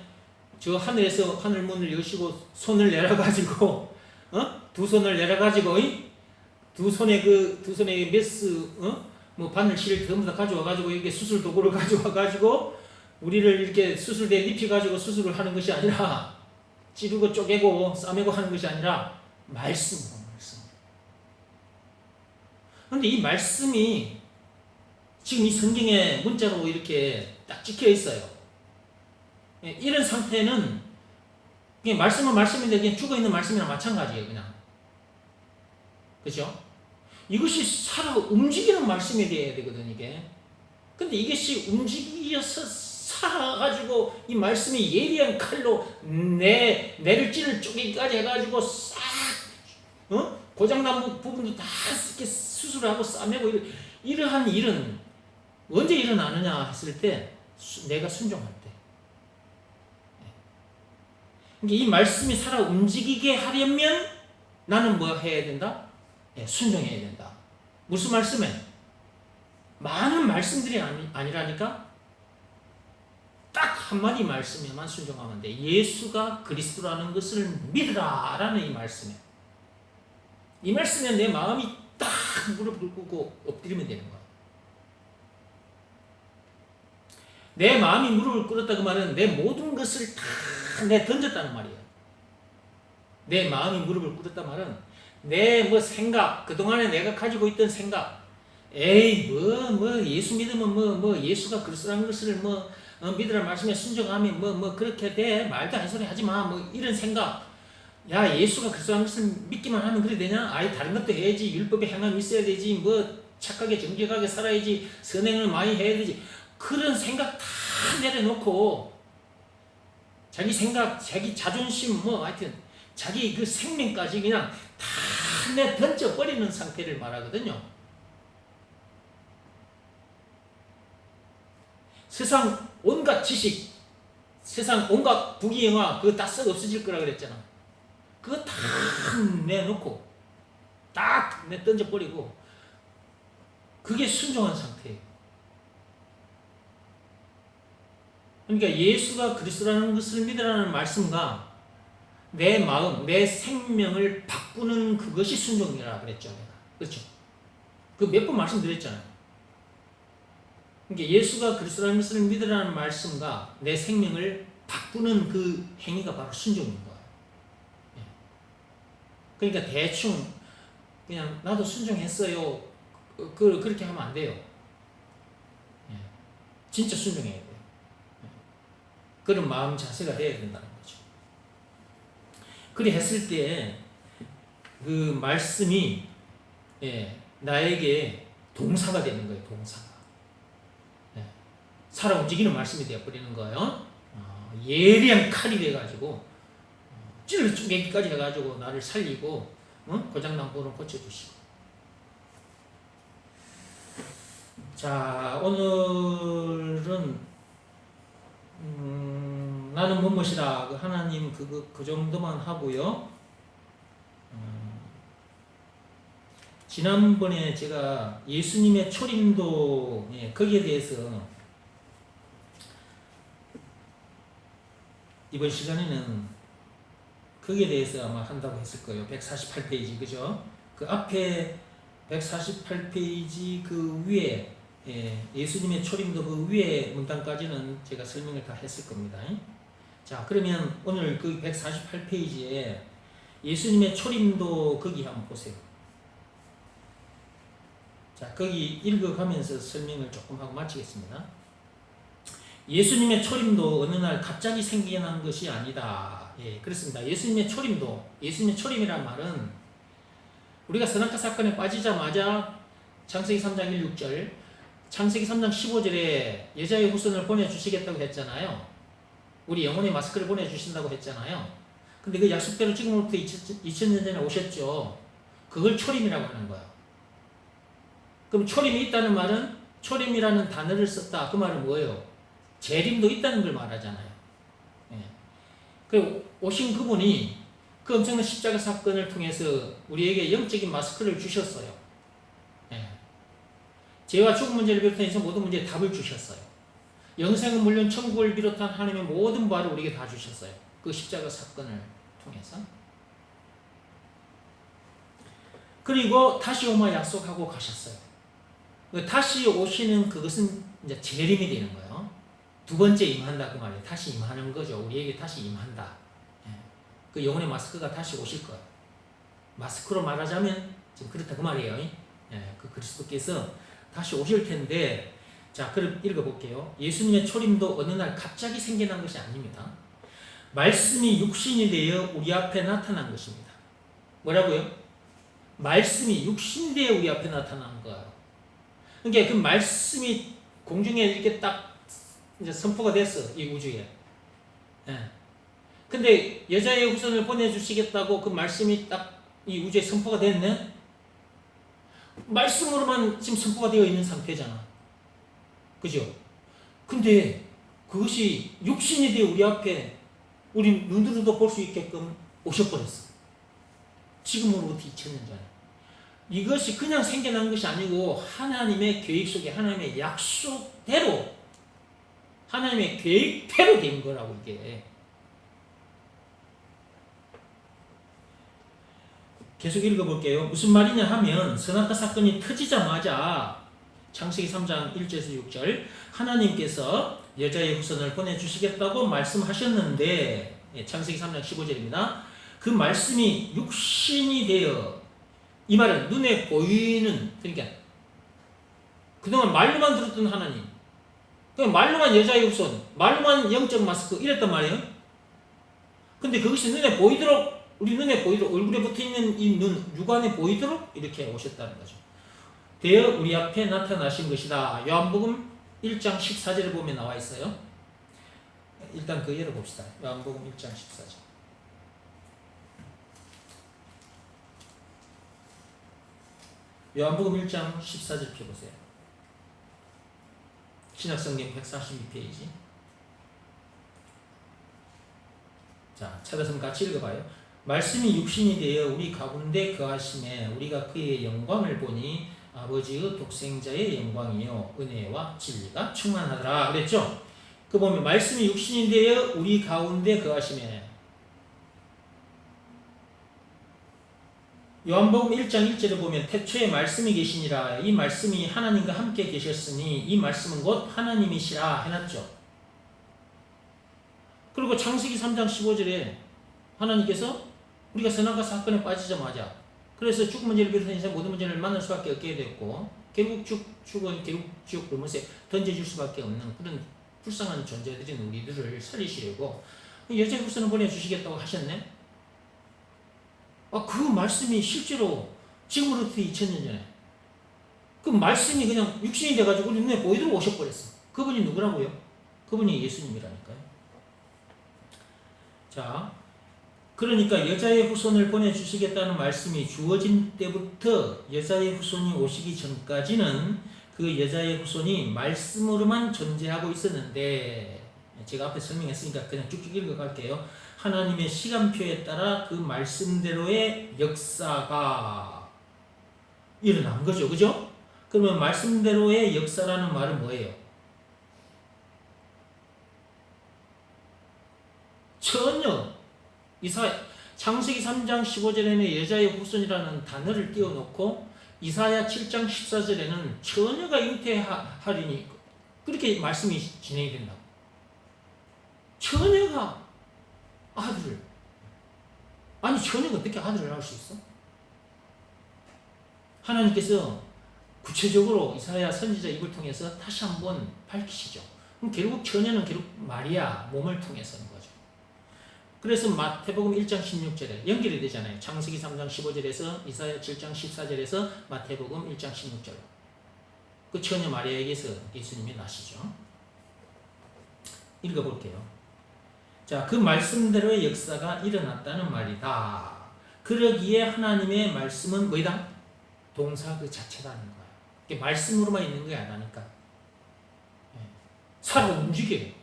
저 하늘에서 하늘문을 여시고 손을 내려가지고, 두 손을 내려가지고, 두 손에 메스, 뭐 바늘실을 전부 다 가져와가지고 이렇게 수술 도구를 가져와가지고 우리를 이렇게 수술대에 눕혀가지고 수술을 하는 것이 아니라, 찌르고 쪼개고 싸매고 하는 것이 아니라 말씀. 그런데 이 말씀이 지금 이 성경에 문자로 이렇게 딱 찍혀 있어요. 이런 상태는 그냥 말씀은 말씀인데 그냥 죽어 있는 말씀이랑 마찬가지예요, 그냥. 그죠? 이것이 살아 움직이는 말씀이 되어야 되거든, 이게. 근데 이것이 움직여서 살아가지고 이 말씀이 예리한 칼로 뇌를 찌를 쪼개기까지 해가지고 싹, 고장난 부분도 다 이렇게 수술하고 싸매고 이러한 일은 언제 일어나느냐 했을 때 내가 순종할 때. 그러니까 이 말씀이 살아 움직이게 하려면 나는 뭐 해야 된다? 순종해야 된다. 무슨 말씀에? 많은 말씀들이 아니라니까? 딱 한마디 말씀에만 순종하면 돼. 예수가 그리스도라는 것을 믿으라 라는 이 말씀에. 이 말씀에 내 마음이 딱 무릎을 꿇고 엎드리면 되는 거야. 내 마음이 무릎을 꿇었다 그 말은 내 모든 것을 다 내 던졌다는 말이에요. 내 마음이 무릎을 꿇었다 말은 내 뭐 생각, 그동안에 내가 가지고 있던 생각, 에이 예수 믿으면 예수가 그리스도라는 것을 믿으라는 말씀에 순종하면 그렇게 돼, 말도 안 되는 소리 하지 마, 이런 생각. 야, 예수가 그리스도라는 것을 믿기만 하면 그래 되냐? 아예 다른 것도 해야지, 율법에 행함이 있어야 되지, 착하게 정직하게 살아야지, 선행을 많이 해야 되지, 그런 생각 다 내려놓고 자기 생각, 자기 자존심, 뭐 하여튼 자기 그 생명까지 그냥 다 내던져버리는 상태를 말하거든요. 세상 온갖 지식, 세상 온갖 부귀영화 그거 다 썩 없어질 거라 그랬잖아. 그거 다 내놓고 딱 내던져버리고, 그게 순종한 상태예요. 그러니까 예수가 그리스도라는 것을 믿으라는 말씀과 내 마음, 내 생명을 바꾸는 그것이 순종이라 그랬죠. 내가. 그렇죠? 그 몇 번 말씀드렸잖아요. 그러니까 예수가 그리스도라는 것을 믿으라는 말씀과 내 생명을 바꾸는 그 행위가 바로 순종인 거예요. 그러니까 대충 그냥 나도 순종했어요, 그렇게 하면 안 돼요. 진짜 순종해야 돼요. 그런 마음 자세가 돼야 된다는 거죠. 그리 했을 때 그 말씀이 나에게 동사가 되는 거예요. 동사가. 살아 움직이는 말씀이 되어버리는 거예요. 예리한 칼이 돼가지고 찔러 쪼개기까지 해가지고 나를 살리고 고장난 부분을 고쳐주시고. 자, 오늘은 나는 무엇이라 하나님 그 정도만 하고요. 지난번에 제가 예수님의 초림도 거기에 대해서 이번 시간에는 거기에 대해서 아마 한다고 했을 거예요. 148페이지, 그죠? 그 앞에 148페이지 그 위에 예수님의 초림도 그 위에 문단까지는 제가 설명을 다 했을 겁니다. 자, 그러면 오늘 그 148페이지에 예수님의 초림도 거기 한번 보세요. 자, 거기 읽어가면서 설명을 조금 하고 마치겠습니다. 예수님의 초림도 어느 날 갑자기 생겨난 것이 아니다. 그렇습니다. 예수님의 초림도, 예수님의 초림이란 말은 우리가 선악과 사건에 빠지자마자 창세기 3장 1, 6절, 창세기 3장 15절에 여자의 후손을 보내주시겠다고 했잖아요. 우리 영혼의 마스크를 보내주신다고 했잖아요. 근데 그 약속대로 지금부터 2000년 전에 오셨죠. 그걸 초림이라고 하는 거예요. 그럼 초림이 있다는 말은, 초림이라는 단어를 썼다, 그 말은 뭐예요? 재림도 있다는 걸 말하잖아요. 그 오신 그분이 그 엄청난 십자가 사건을 통해서 우리에게 영적인 마스크를 주셨어요. 죄와 죽음 문제를 비롯해서 모든 문제에 답을 주셨어요. 영생은 물론 천국을 비롯한 하나님의 모든 바를 우리에게 다 주셨어요. 그 십자가 사건을 통해서. 그리고 다시 오마 약속하고 가셨어요. 다시 오시는 그것은 이제 재림이 되는 거예요. 두 번째 임한다 그 말이에요. 다시 임하는 거죠. 우리에게 다시 임한다. 그 영혼의 마스크가 다시 오실 거예요. 마스크로 말하자면 지금 그렇다 그 말이에요. 그 그리스도께서 다시 오실 텐데, 자, 그럼 읽어볼게요. 예수님의 초림도 어느 날 갑자기 생겨난 것이 아닙니다. 말씀이 육신이 되어 우리 앞에 나타난 것입니다. 뭐라고요? 말씀이 육신이 되어 우리 앞에 나타난 거예요. 그러니까 그 말씀이 공중에 이렇게 딱 이제 선포가 됐어, 이 우주에. 근데 여자의 후손을 보내주시겠다고 그 말씀이 딱 이 우주에 선포가 됐네? 말씀으로만 지금 선포가 되어 있는 상태잖아. 그죠? 근데 그것이 육신이 되어 우리 앞에 우리 눈으로도 볼 수 있게끔 오셔버렸어. 지금으로부터 2000년 전에. 이것이 그냥 생겨난 것이 아니고 하나님의 계획 속에, 하나님의 약속대로, 하나님의 계획대로 된 거라고. 이게 계속 읽어볼게요. 무슨 말이냐 하면 선악과 사건이 터지자마자 창세기 3장 1절에서 6절 하나님께서 여자의 후손을 보내주시겠다고 말씀하셨는데, 창세기 3장 15절입니다. 그 말씀이 육신이 되어, 이 말은 눈에 보이는, 그러니까 그동안 말로만 들었던 하나님, 그냥 말로만 여자의 후손, 말로만 영적 마스크 이랬단 말이에요. 근데 그것이 눈에 보이도록, 우리 눈에 보이도록, 얼굴에 붙어있는 이 눈, 육안에 보이도록 이렇게 오셨다는 거죠. 되어 우리 앞에 나타나신 것이다. 요한복음 1장 14절에 보면 나와 있어요. 일단 그 열어봅시다. 요한복음 1장 14절. 요한복음 1장 14절 펴보세요. 신약성경 142페이지. 자, 찾아서 같이 읽어봐요. 말씀이 육신이 되어 우리 가운데 거하심에 우리가 그의 영광을 보니 아버지의 독생자의 영광이요 은혜와 진리가 충만하더라 그랬죠? 그 보면 말씀이 육신이 되어 우리 가운데 거하심에 요한복음 1장 1절에 보면 태초에 말씀이 계시니라 이 말씀이 하나님과 함께 계셨으니 이 말씀은 곧 하나님이시라 해놨죠. 그리고 창세기 3장 15절에 하나님께서 우리가 선악과 사건에 빠지자마자 그래서 죽은 문제를 비롯한 인생 모든 문제를 만날 수밖에 없게 됐고 결국 죽은 결국 지옥 불못에 던져질 수밖에 없는 그런 불쌍한 존재들인 우리들을 살리시려고 여자의 후손을 보내주시겠다고 하셨네. 그 말씀이 실제로 지금으로부터 2000년 전에 그 말씀이 그냥 육신이 돼가지고 우리 눈에 보이도록 오셔버렸어. 그분이 누구라고요? 그분이 예수님이라니까요. 자, 그러니까 여자의 후손을 보내주시겠다는 말씀이 주어진 때부터 여자의 후손이 오시기 전까지는 그 여자의 후손이 말씀으로만 존재하고 있었는데 제가 앞에 설명했으니까 그냥 쭉쭉 읽어갈게요. 하나님의 시간표에 따라 그 말씀대로의 역사가 일어난 거죠. 그죠? 그러면 말씀대로의 역사라는 말은 뭐예요? 전혀 창세기 3장 15절에는 여자의 후손이라는 단어를 띄워놓고 이사야 7장 14절에는 처녀가 잉태하리니 그렇게 말씀이 진행이 된다고. 처녀가 아들을 아니 처녀가 어떻게 아들을 낳을 수 있어? 하나님께서 구체적으로 이사야 선지자 입을 통해서 다시 한번 밝히시죠. 그럼 결국 처녀는 결국 마리아 몸을 통해서는 거죠. 그래서 마태복음 1장 16절에 연결이 되잖아요. 창세기 3장 15절에서 이사야 7장 14절에서 마태복음 1장 16절. 그 처녀 마리아에게서 예수님이 나시죠. 읽어볼게요. 자, 그 말씀대로의 역사가 일어났다는 말이다. 그러기에 하나님의 말씀은 뭐이다? 동사 그 자체라는 거야. 이게 말씀으로만 있는 게 아니니까. 살아 움직여요.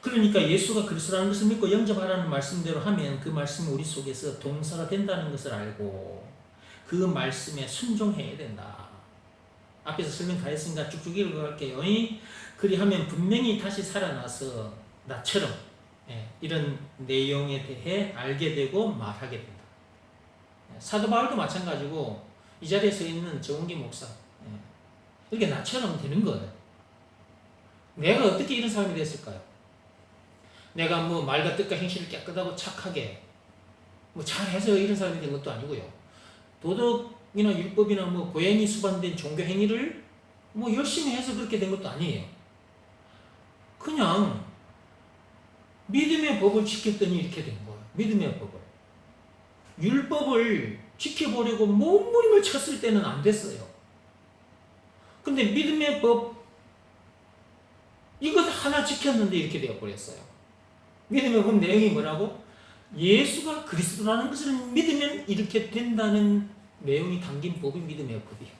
그러니까 예수가 그리스도라는 것을 믿고 영접하라는 말씀대로 하면 그 말씀이 우리 속에서 동사가 된다는 것을 알고 그 말씀에 순종해야 된다. 앞에서 설명 다 했으니까 쭉쭉 읽어갈게요. 그리하면 분명히 다시 살아나서 나처럼 이런 내용에 대해 알게 되고 말하게 된다. 사도 바울도 마찬가지고 이 자리에 서 있는 정은기 목사 이렇게 나처럼 되는 거예요. 내가 어떻게 이런 사람이 됐을까요? 내가 뭐 말과 뜻과 행실을 깨끗하고 착하게 뭐 잘해서 이런 사람이 된 것도 아니고요. 도덕이나 율법이나 뭐 고행이 수반된 종교 행위를 뭐 열심히 해서 그렇게 된 것도 아니에요. 그냥 믿음의 법을 지켰더니 이렇게 된 거예요. 믿음의 법을. 율법을 지켜보려고 몸부림을 쳤을 때는 안 됐어요. 근데 믿음의 법 이것 하나 지켰는데 이렇게 되어버렸어요. 믿음의 법 내용이 뭐라고? 예수가 그리스도라는 것을 믿으면 이렇게 된다는 내용이 담긴 법이 믿음의 법이에요.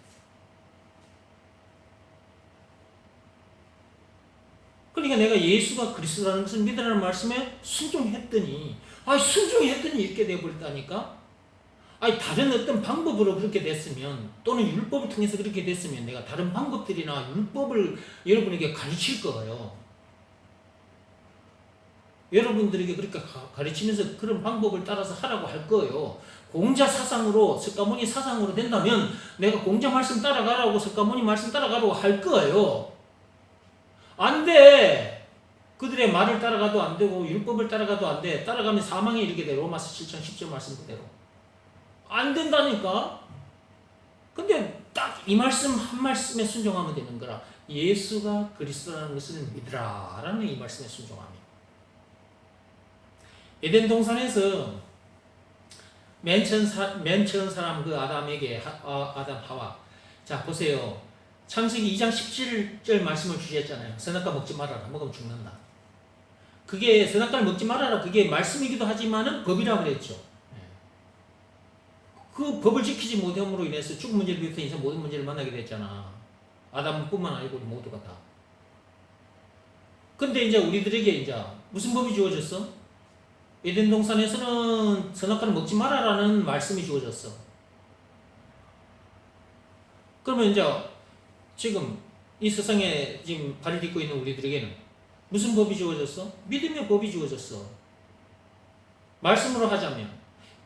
그러니까 내가 예수가 그리스도라는 것을 믿으라는 말씀에 순종했더니 이렇게 되어버렸다니까. 다른 어떤 방법으로 그렇게 됐으면 또는 율법을 통해서 그렇게 됐으면 내가 다른 방법들이나 율법을 여러분에게 가르칠 거예요. 여러분들에게 그렇게 가르치면서 그런 방법을 따라서 하라고 할 거예요. 공자 사상으로 석가모니 사상으로 된다면 내가 공자 말씀 따라가라고 석가모니 말씀 따라가라고 할 거예요. 안 돼. 그들의 말을 따라가도 안 되고 율법을 따라가도 안 돼. 따라가면 사망에 이르게 돼. 로마서 7장 10절 말씀 그대로. 안 된다니까. 근데 딱 이 말씀 한 말씀에 순종하면 되는 거라. 예수가 그리스도라는 것을 믿으라 라는 이 말씀에 순종하면. 에덴 동산에서 맨 처음 사람 그 아담에게 아담 하와. 자 보세요. 창세기 2장 17절 말씀을 주셨잖아요. 선악과 먹지 말아라. 먹으면 죽는다. 그게 선악과를 먹지 말아라. 그게 말씀이기도 하지만은 법이라고 그랬죠. 그 법을 지키지 못함으로 인해서 죽은 문제를 비롯해 인생 모든 문제를 만나게 됐잖아. 아담뿐만 아니고 모두가 다. 근데 이제 우리들에게 이제 무슨 법이 주어졌어? 에덴 동산에서는 선악과를 먹지 마라라는 말씀이 주어졌어. 그러면 이제 지금 이 세상에 지금 발을 딛고 있는 우리들에게는 무슨 법이 주어졌어? 믿음의 법이 주어졌어. 말씀으로 하자면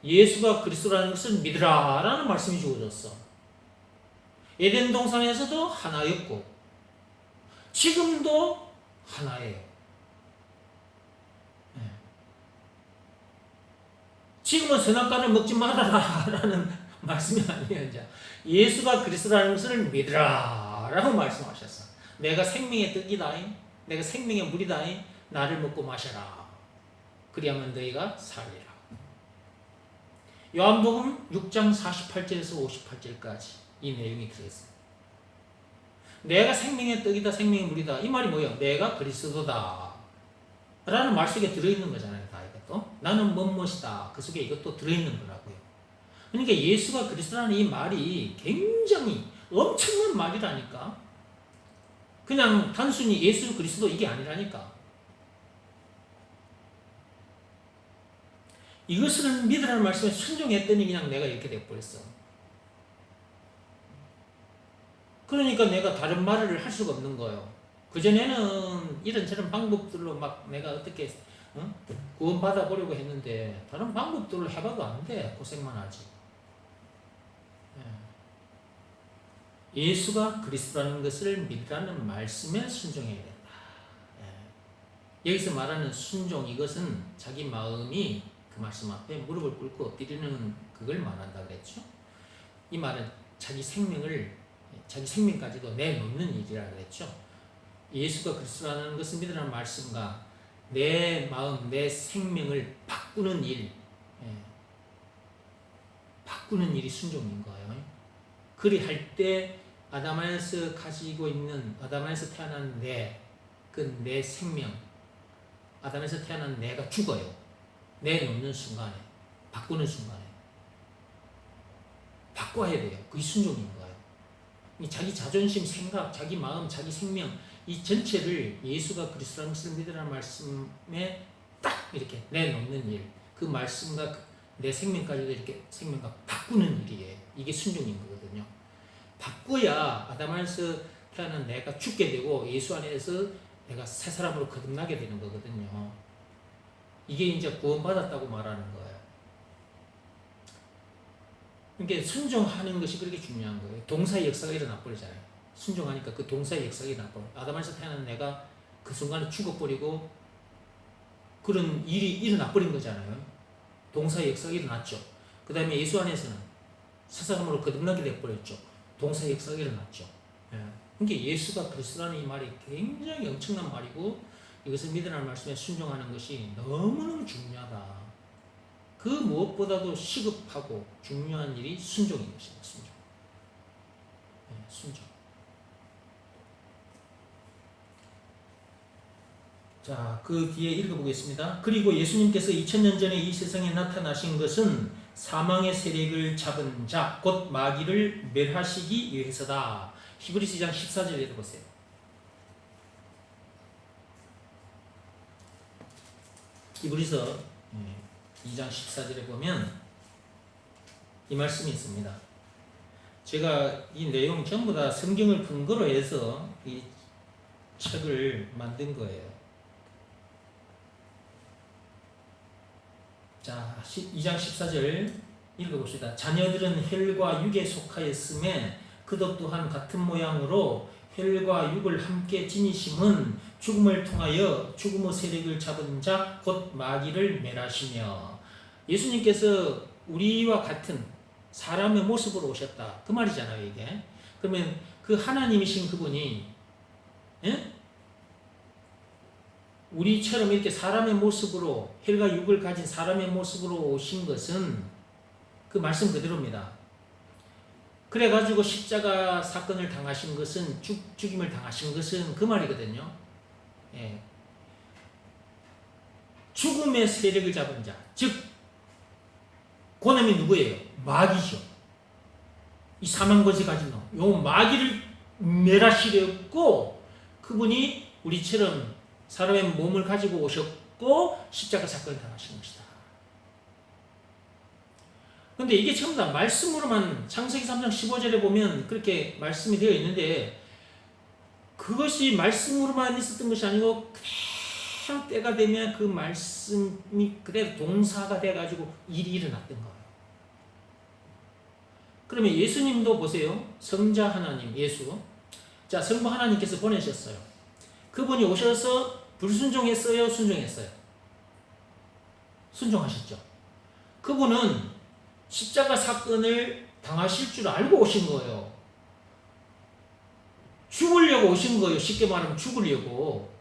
예수가 그리스도라는 것을 믿으라 라는 말씀이 주어졌어. 에덴 동산에서도 하나였고 지금도 하나예요. 지금은 선악과를 먹지 말아라 라는 말씀이 아니에요. 이제 예수가 그리스도라는 것을 믿으라 라고 말씀하셨어. 내가 생명의 떡이다잉, 내가 생명의 물이다잉, 나를 먹고 마셔라. 그리하면 너희가 살리라. 요한복음 6장 48절에서 58절까지 이 내용이 들어있어요. 내가 생명의 떡이다, 생명의 물이다. 이 말이 뭐예요? 내가 그리스도다 라는 말 속에 들어있는 거잖아요. 다 이것도. 나는 무엇이다. 그 속에 이것도 들어있는 거라고요. 그러니까 예수가 그리스도라는 이 말이 굉장히 엄청난 말이라니까. 그냥 단순히 예수 그리스도 이게 아니라니까. 이것을 믿으라는 말씀에 순종했더니 그냥 내가 이렇게 돼버렸어. 그러니까 내가 다른 말을 할 수가 없는 거예요. 그전에는 이런저런 방법들로 막 내가 어떻게 구원받아 보려고 했는데 다른 방법들로 해봐도 안 돼. 고생만 하지. 예수가 그리스도라는 것을 믿으라는 말씀에 순종해야 된다. 여기서 말하는 순종, 이것은 자기 마음이 그 말씀 앞에 무릎을 꿇고 엎드리는 그걸 말한다 그랬죠. 이 말은 자기 생명까지도 내놓는 일이라 그랬죠. 예수가 그리스도라는 것을 믿으라는 말씀과 내 마음, 내 생명을 바꾸는 일, 바꾸는 일이 순종인 거예요. 그리 할 때 아담 안에서 가지고 있는, 아담 안에서 태어난 내 생명, 아담에서 태어난 내가 죽어요. 내놓는 순간에, 바꾸는 순간에 바꿔야 돼요. 그게 순종인 거예요. 자기 자존심, 생각, 자기 마음, 자기 생명, 이 전체를 예수가 그리스도라는 것을 믿으라는 말씀에 딱 이렇게 내놓는 일, 그 말씀과 내 생명까지도 이렇게 생명과 바꾸는 일이에요. 이게 순종인 거거든요. 바꿔야 아담 안에서 태어난 내가 죽게 되고 예수 안에서 내가 새 사람으로 거듭나게 되는 거거든요. 이게 이제 구원받았다고 말하는 거예요. 그러니까 순종하는 것이 그렇게 중요한 거예요. 동사의 역사가 일어나 버리잖아요. 순종하니까 그 동사의 역사가 일어나 버려요. 아담 안에서 태어난 내가 그 순간에 죽어버리고 그런 일이 일어나 버린 거잖아요. 동사의 역사가 일어났죠. 그 다음에 예수 안에서는 새 사람으로 거듭나게 되어버렸죠. 동사의 역사가 일어났죠. 그러니까 예수가 그리스도라는 이 말이 굉장히 엄청난 말이고 이것을 믿으라는 말씀에 순종하는 것이 너무너무 중요하다. 그 무엇보다도 시급하고 중요한 일이 순종인 것입니다. 순종. 순종. 자, 그 뒤에 읽어보겠습니다. 그리고 예수님께서 2000년 전에 이 세상에 나타나신 것은 사망의 세력을 잡은 자, 곧 마귀를 멸하시기 위해서다. 히브리서 2장 14절 읽어보세요. 히브리서 2장 14절에 보면 이 말씀이 있습니다. 제가 이 내용 전부 다 성경을 근거로 해서 이 책을 만든 거예요. 자, 2장 14절 읽어봅시다. 자녀들은 혈과 육에 속하였음에 그도 또한 같은 모양으로 혈과 육을 함께 지니심은 죽음을 통하여 죽음의 세력을 잡은 자 곧 마귀를 멸하시며. 예수님께서 우리와 같은 사람의 모습으로 오셨다. 그 말이잖아요, 이게. 그러면 그 하나님이신 그분이 우리처럼 이렇게 사람의 모습으로, 혈과 육을 가진 사람의 모습으로 오신 것은 그 말씀 그대로입니다. 그래가지고 십자가 사건을 당하신 것은 죽임을 당하신 것은 그 말이거든요. 예. 죽음의 세력을 잡은 자, 즉 고놈이 누구예요? 마귀죠. 이 사망 권세 가진 놈, 요 마귀를 멸하시려고 그분이 우리처럼 사람의 몸을 가지고 오셨고 십자가 사건을 당하신 것이다. 그런데 이게 전부 다 말씀으로만 창세기 3장 15절에 보면 그렇게 말씀이 되어 있는데 그것이 말씀으로만 있었던 것이 아니고 그대로 때가 되면 그 말씀이 그대로 동사가 돼가지고 일이 일어났던 거예요. 그러면 예수님도 보세요. 성자 하나님 예수, 자 성부 하나님께서 보내셨어요. 그분이 오셔서 불순종했어요? 순종했어요? 순종하셨죠. 그분은 십자가 사건을 당하실 줄 알고 오신 거예요. 죽으려고 오신 거예요. 쉽게 말하면 죽으려고.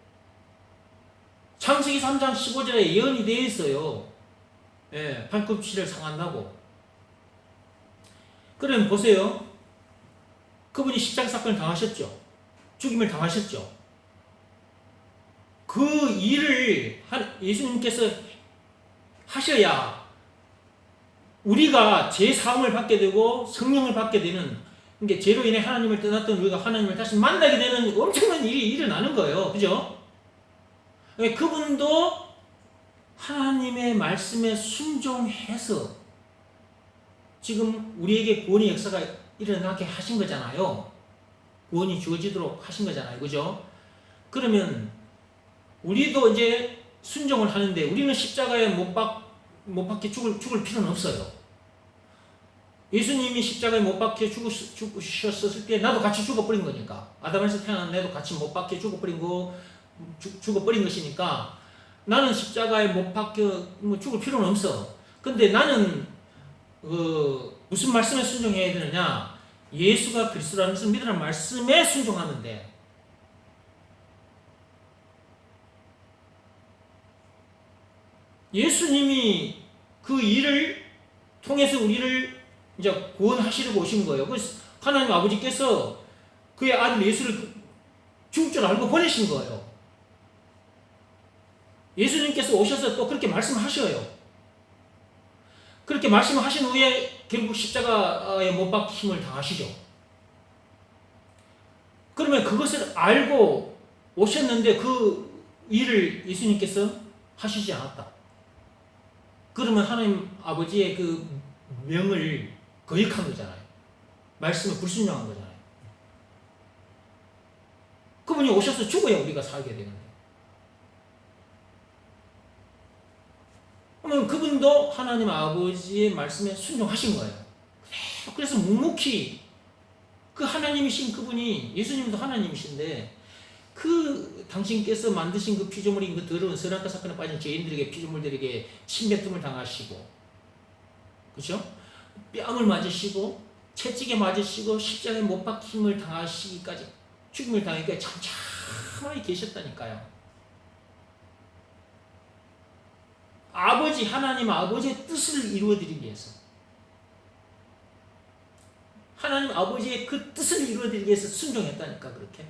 창세기 3장 15절에 예언이 되어 있어요. 예, 발꿈치를 상한다고. 그러면 보세요. 그분이 십자가 사건을 당하셨죠. 죽임을 당하셨죠. 그 일을 예수님께서 하셔야 우리가 제4음을 받게 되고 성령을 받게 되는, 그러니까 죄로 인해 하나님을 떠났던 우리가 하나님을 다시 만나게 되는 엄청난 일이 일어나는 거예요. 그죠? 그분도 하나님의 말씀에 순종해서 지금 우리에게 구원의 역사가 일어나게 하신 거잖아요. 구원이 주어지도록 하신 거잖아요. 그죠? 그러면 우리도 이제 순종을 하는데 우리는 십자가에 못 박혀 죽을 필요는 없어요. 예수님이 십자가에 못 박혀 죽으셨을 때 나도 같이 죽어버린 거니까. 아담에서 태어난 내도 같이 못 박혀 죽어버린 것이니까 나는 십자가에 못 박혀 죽을 필요는 없어. 근데 나는 무슨 말씀에 순종해야 되느냐? 예수가 그리스도라는 것을 믿으라는 말씀에 순종하면 돼. 예수님이 그 일을 통해서 우리를 이제 구원하시려고 오신 거예요. 그래서 하나님 아버지께서 그의 아들 예수를 죽을 줄 알고 보내신 거예요. 예수님께서 오셔서 또 그렇게 말씀하셔요. 그렇게 말씀하신 후에 결국 십자가에 못 박힘을 당하시죠. 그러면 그것을 알고 오셨는데 그 일을 예수님께서 하시지 않았다. 그러면 하나님 아버지의 그 명을 거역한 거잖아요. 말씀에 불순종한 거잖아요. 그분이 오셔서 죽어야 우리가 살게 되는데. 그러면 그분도 하나님 아버지의 말씀에 순종하신 거예요. 그래서 묵묵히 그 하나님이신 그분이, 예수님도 하나님이신데 그 당신께서 만드신 그 피조물인 그 더러운 선악과 사건에 빠진 죄인들에게, 피조물들에게 침뱉음을 당하시고, 그렇죠? 뺨을 맞으시고 채찍에 맞으시고 십자가에 못 박힘을 당하시기까지, 죽임을 당하기까지 참참하게 계셨다니까요. 아버지, 하나님 아버지의 뜻을 이루어드리기 위해서, 하나님 아버지의 그 뜻을 이루어드리기 위해서 순종했다니까. 그렇게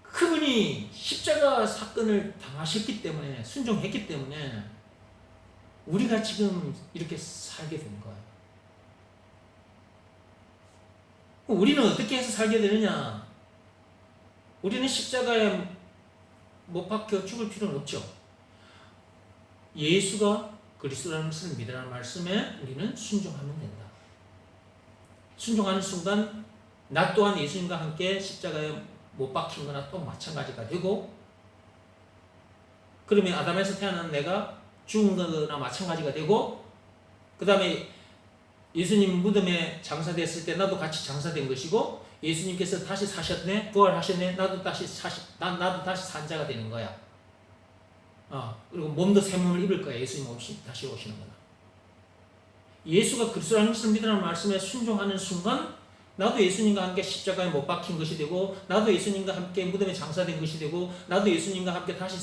그분이 십자가 사건을 당하셨기 때문에, 순종했기 때문에 우리가 지금 이렇게 살게 된 거예요. 우리는 어떻게 해서 살게 되느냐? 우리는 십자가에 못 박혀 죽을 필요는 없죠. 예수가 그리스도라는 것을 믿으라는 말씀에 우리는 순종하면 된다. 순종하는 순간 나 또한 예수님과 함께 십자가에 못 박힌 거나 또 마찬가지가 되고, 그러면 아담에서 태어난 내가 죽은 거나 마찬가지가 되고, 그 다음에 예수님 무덤에 장사됐을 때 나도 같이 장사된 것이고, 예수님께서 다시 사셨네, 부활하셨네, 나도 다시 산 자가 되는 거야. 그리고 몸도 새 몸을 입을 거야. 예수님 다시 오시는 거나. 예수가 그리스도라는 것을 믿으라는 말씀에 순종하는 순간 나도 예수님과 함께 십자가에 못 박힌 것이 되고, 나도 예수님과 함께 무덤에 장사된 것이 되고, 나도 예수님과 함께 다시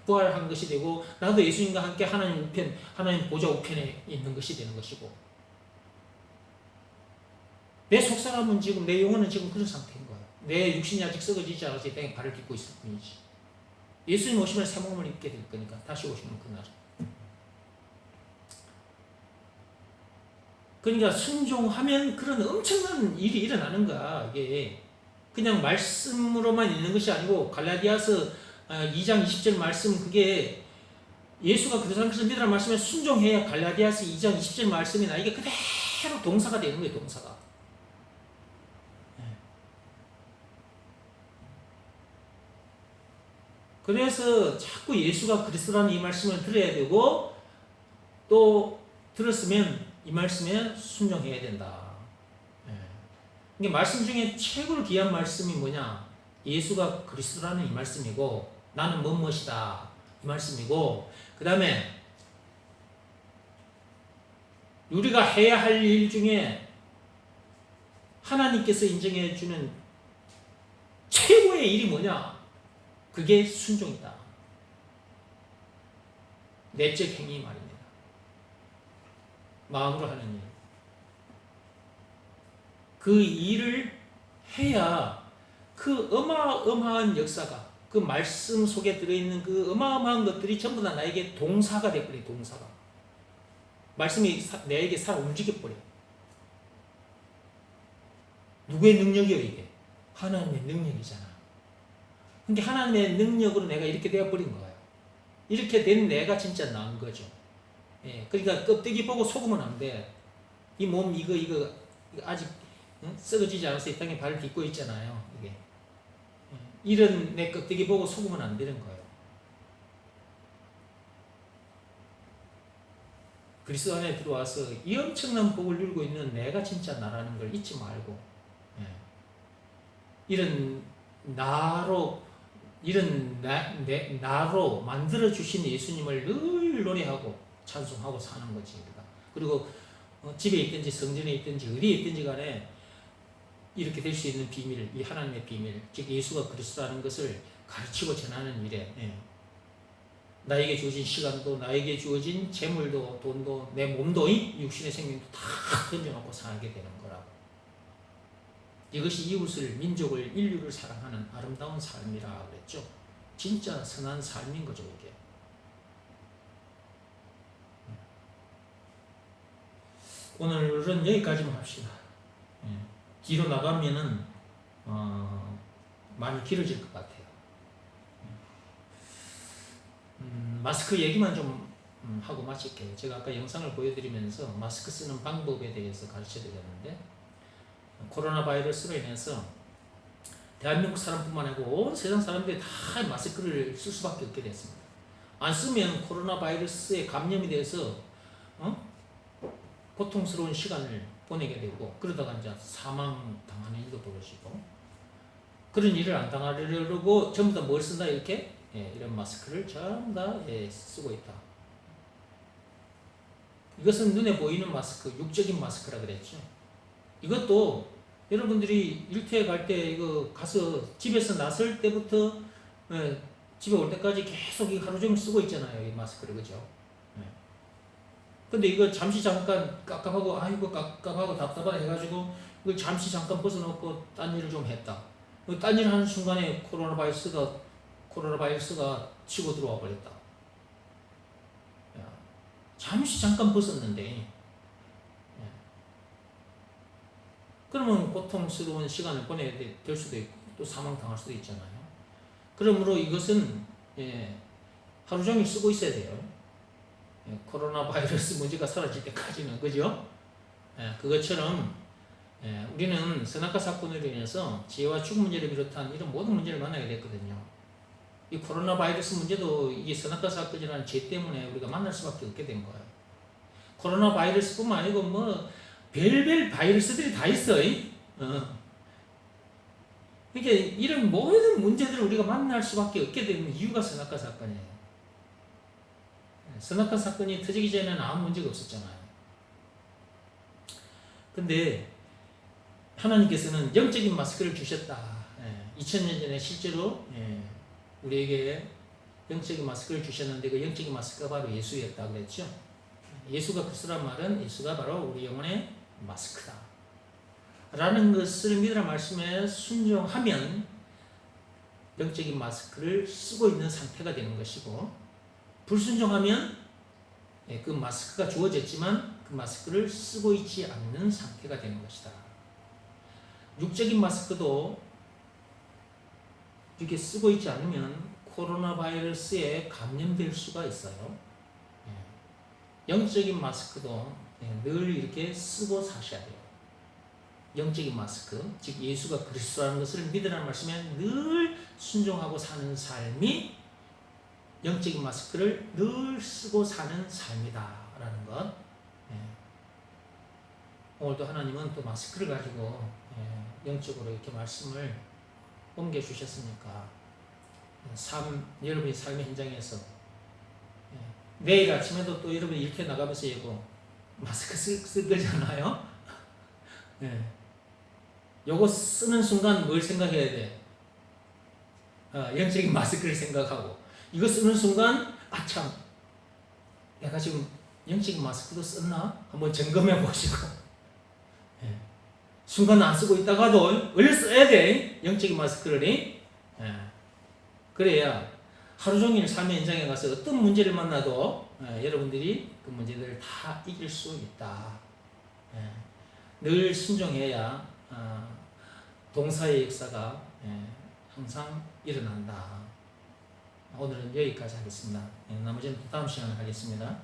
부활한 것이 되고, 나도 예수님과 함께 하나님 우편, 하나님 보좌 우편에 있는 것이 되는 것이고, 내 속사람은 지금, 내 영혼은 지금 그런 상태인 거야. 내 육신이 아직 썩어지지 않아서 이 땅에 발을 딛고 있을 뿐이지. 예수님 오시면 새 몸을 입게 될 거니까, 다시 오시는 그날. 그러니까 순종하면 그런 엄청난 일이 일어나는 거야. 이게 그냥 말씀으로만 있는 것이 아니고, 갈라디아서 2장 20절 말씀, 그게 예수가 그리스도인 것을 믿으라는 말씀에 순종해야 갈라디아서 2장 20절 말씀이 나에게 그대로 동사가 되는 거예요. 동사가. 그래서 자꾸 예수가 그리스도라는 이 말씀을 들어야 되고, 또 들었으면 이 말씀에 순종해야 된다. 이게 말씀 중에 최고로 귀한 말씀이 뭐냐? 예수가 그리스도라는 이 말씀이고, 나는 무엇이다 이 말씀이고, 그 다음에 우리가 해야 할 일 중에 하나님께서 인정해 주는 최고의 일이 뭐냐? 그게 순종이다. 내적 행위 말입니다. 마음으로 하는 일. 그 일을 해야 그 어마어마한 역사가, 그 말씀 속에 들어있는 그 어마어마한 것들이 전부 다 나에게 동사가 돼버려. 동사가. 말씀이 나에게 살아 움직여버려. 누구의 능력이요 이게? 하나님의 능력이잖아. 그러니까 하나님의 능력으로 내가 이렇게 되어버린 거예요. 이렇게 된 내가 진짜 나은 거죠. 예, 그러니까 껍데기 보고 속으면 안 돼. 이 몸 이거 아직 썩어지지 않아서 이 땅에 발을 딛고 있잖아요. 이게 이런 내 껍데기 보고 속으면 안 되는 거예요. 그리스도 안에 들어와서 이 엄청난 복을 누리고 있는 내가 진짜 나라는 걸 잊지 말고, 예, 이런 나로 나로 만들어 주신 예수님을 늘 노래하고 찬송하고 사는 거지. 그리고 집에 있든지 성전에 있든지 어디에 있든지 간에 이렇게 될 수 있는 비밀, 이 하나님의 비밀, 즉 예수가 그리스도라는 것을 가르치고 전하는 일에, 나에게 주어진 시간도, 나에게 주어진 재물도, 돈도, 내 몸도, 육신의 생명도 다 던져놓고 살게 되는 거라고. 이것이 이웃을, 민족을, 인류를 사랑하는 아름다운 삶이라 그랬죠. 진짜 선한 삶인 거죠, 이게. 오늘은 여기까지만 합시다. 뒤로 나가면은 많이 길어질 것 같아요. 마스크 얘기만 좀 하고 마칠게요. 제가 아까 영상을 보여드리면서 마스크 쓰는 방법에 대해서 가르쳐 드렸는데, 코로나 바이러스로 인해서 대한민국 사람뿐만 아니고 온 세상 사람들이 다 마스크를 쓸 수밖에 없게 됐습니다. 안 쓰면 코로나 바이러스에 감염이 돼서 고통스러운 시간을 보내게 되고, 그러다가 이제 사망 당하는 일도 벌어지고, 그런 일을 안 당하려고 전부 다 뭘 쓴다 이렇게, 이런 마스크를 전부 다 쓰고 있다. 이것은 눈에 보이는 마스크, 육적인 마스크라 그랬죠. 이것도 여러분들이 일터에 갈 때 이거 가서 집에서 나설 때부터 집에 올 때까지 계속 하루 종일 쓰고 있잖아요, 이 마스크를. 그죠? 근데 이거 잠시 잠깐 깝깝하고, 아이고 깝깝하고 답답하다 해가지고 이걸 잠시 잠깐 벗어놓고 딴 일을 좀 했다. 딴 일 하는 순간에 코로나 바이러스가 치고 들어와 버렸다. 잠시 잠깐 벗었는데, 그러면 고통스러운 시간을 보내야 될 수도 있고 또 사망당할 수도 있잖아요. 그러므로 이것은 하루 종일 쓰고 있어야 돼요. 코로나 바이러스 문제가 사라질 때까지는. 그죠? 그것처럼 우리는 선악과 사건으로 인해서 지혜와 죽음 문제를 비롯한 이런 모든 문제를 만나게 됐거든요. 이 코로나 바이러스 문제도 이 선악과 사건이라는 죄 때문에 우리가 만날 수밖에 없게 된 거예요. 코로나 바이러스뿐만 아니고 뭐 별별 바이러스들이 다 있어. 그러니까 이런 모든 문제들을 우리가 만날 수밖에 없게 되는 이유가 선악과 사건이에요. 선악과 사건이 터지기 전에는 아무 문제가 없었잖아요. 근데 하나님께서는 영적인 마스크를 주셨다. 2000년 전에 실제로 우리에게 영적인 마스크를 주셨는데 그 영적인 마스크가 바로 예수였다 그랬죠. 예수가 그리스도란 말은 예수가 바로 우리 영혼의 마스크다 라는 것을 믿으라 말씀에 순종하면 영적인 마스크를 쓰고 있는 상태가 되는 것이고, 불순종하면 그 마스크가 주어졌지만 그 마스크를 쓰고 있지 않는 상태가 되는 것이다. 육적인 마스크도 이렇게 쓰고 있지 않으면 코로나 바이러스에 감염될 수가 있어요. 영적인 마스크도 늘 이렇게 쓰고 사셔야 돼요. 영적인 마스크, 즉 예수가 그리스도라는 것을 믿으라는 말씀에 늘 순종하고 사는 삶이 영적인 마스크를 늘 쓰고 사는 삶이다 라는 것. 오늘도 하나님은 또 마스크를 가지고 영적으로 이렇게 말씀을 옮겨주셨으니까 여러분의 삶의 현장에서 내일 아침에도 또 여러분이 이렇게 나가면서 예고 마스크 쓸 거잖아요. 요거 쓰는 순간 뭘 생각해야 돼? 영적인 마스크를 생각하고, 이거 쓰는 순간 참 내가 지금 영적인 마스크도 썼나? 한번 점검해 보시고 순간 안 쓰고 있다가도 얼른 써야 돼. 영적인 마스크를. 그래야 하루 종일 삶의 현장에 가서 어떤 문제를 만나도 여러분들이 그 문제들을 다 이길 수 있다. 늘 순종해야 동사의 역사가 항상 일어난다. 오늘은 여기까지 하겠습니다. 나머지는 다음 시간에 하겠습니다.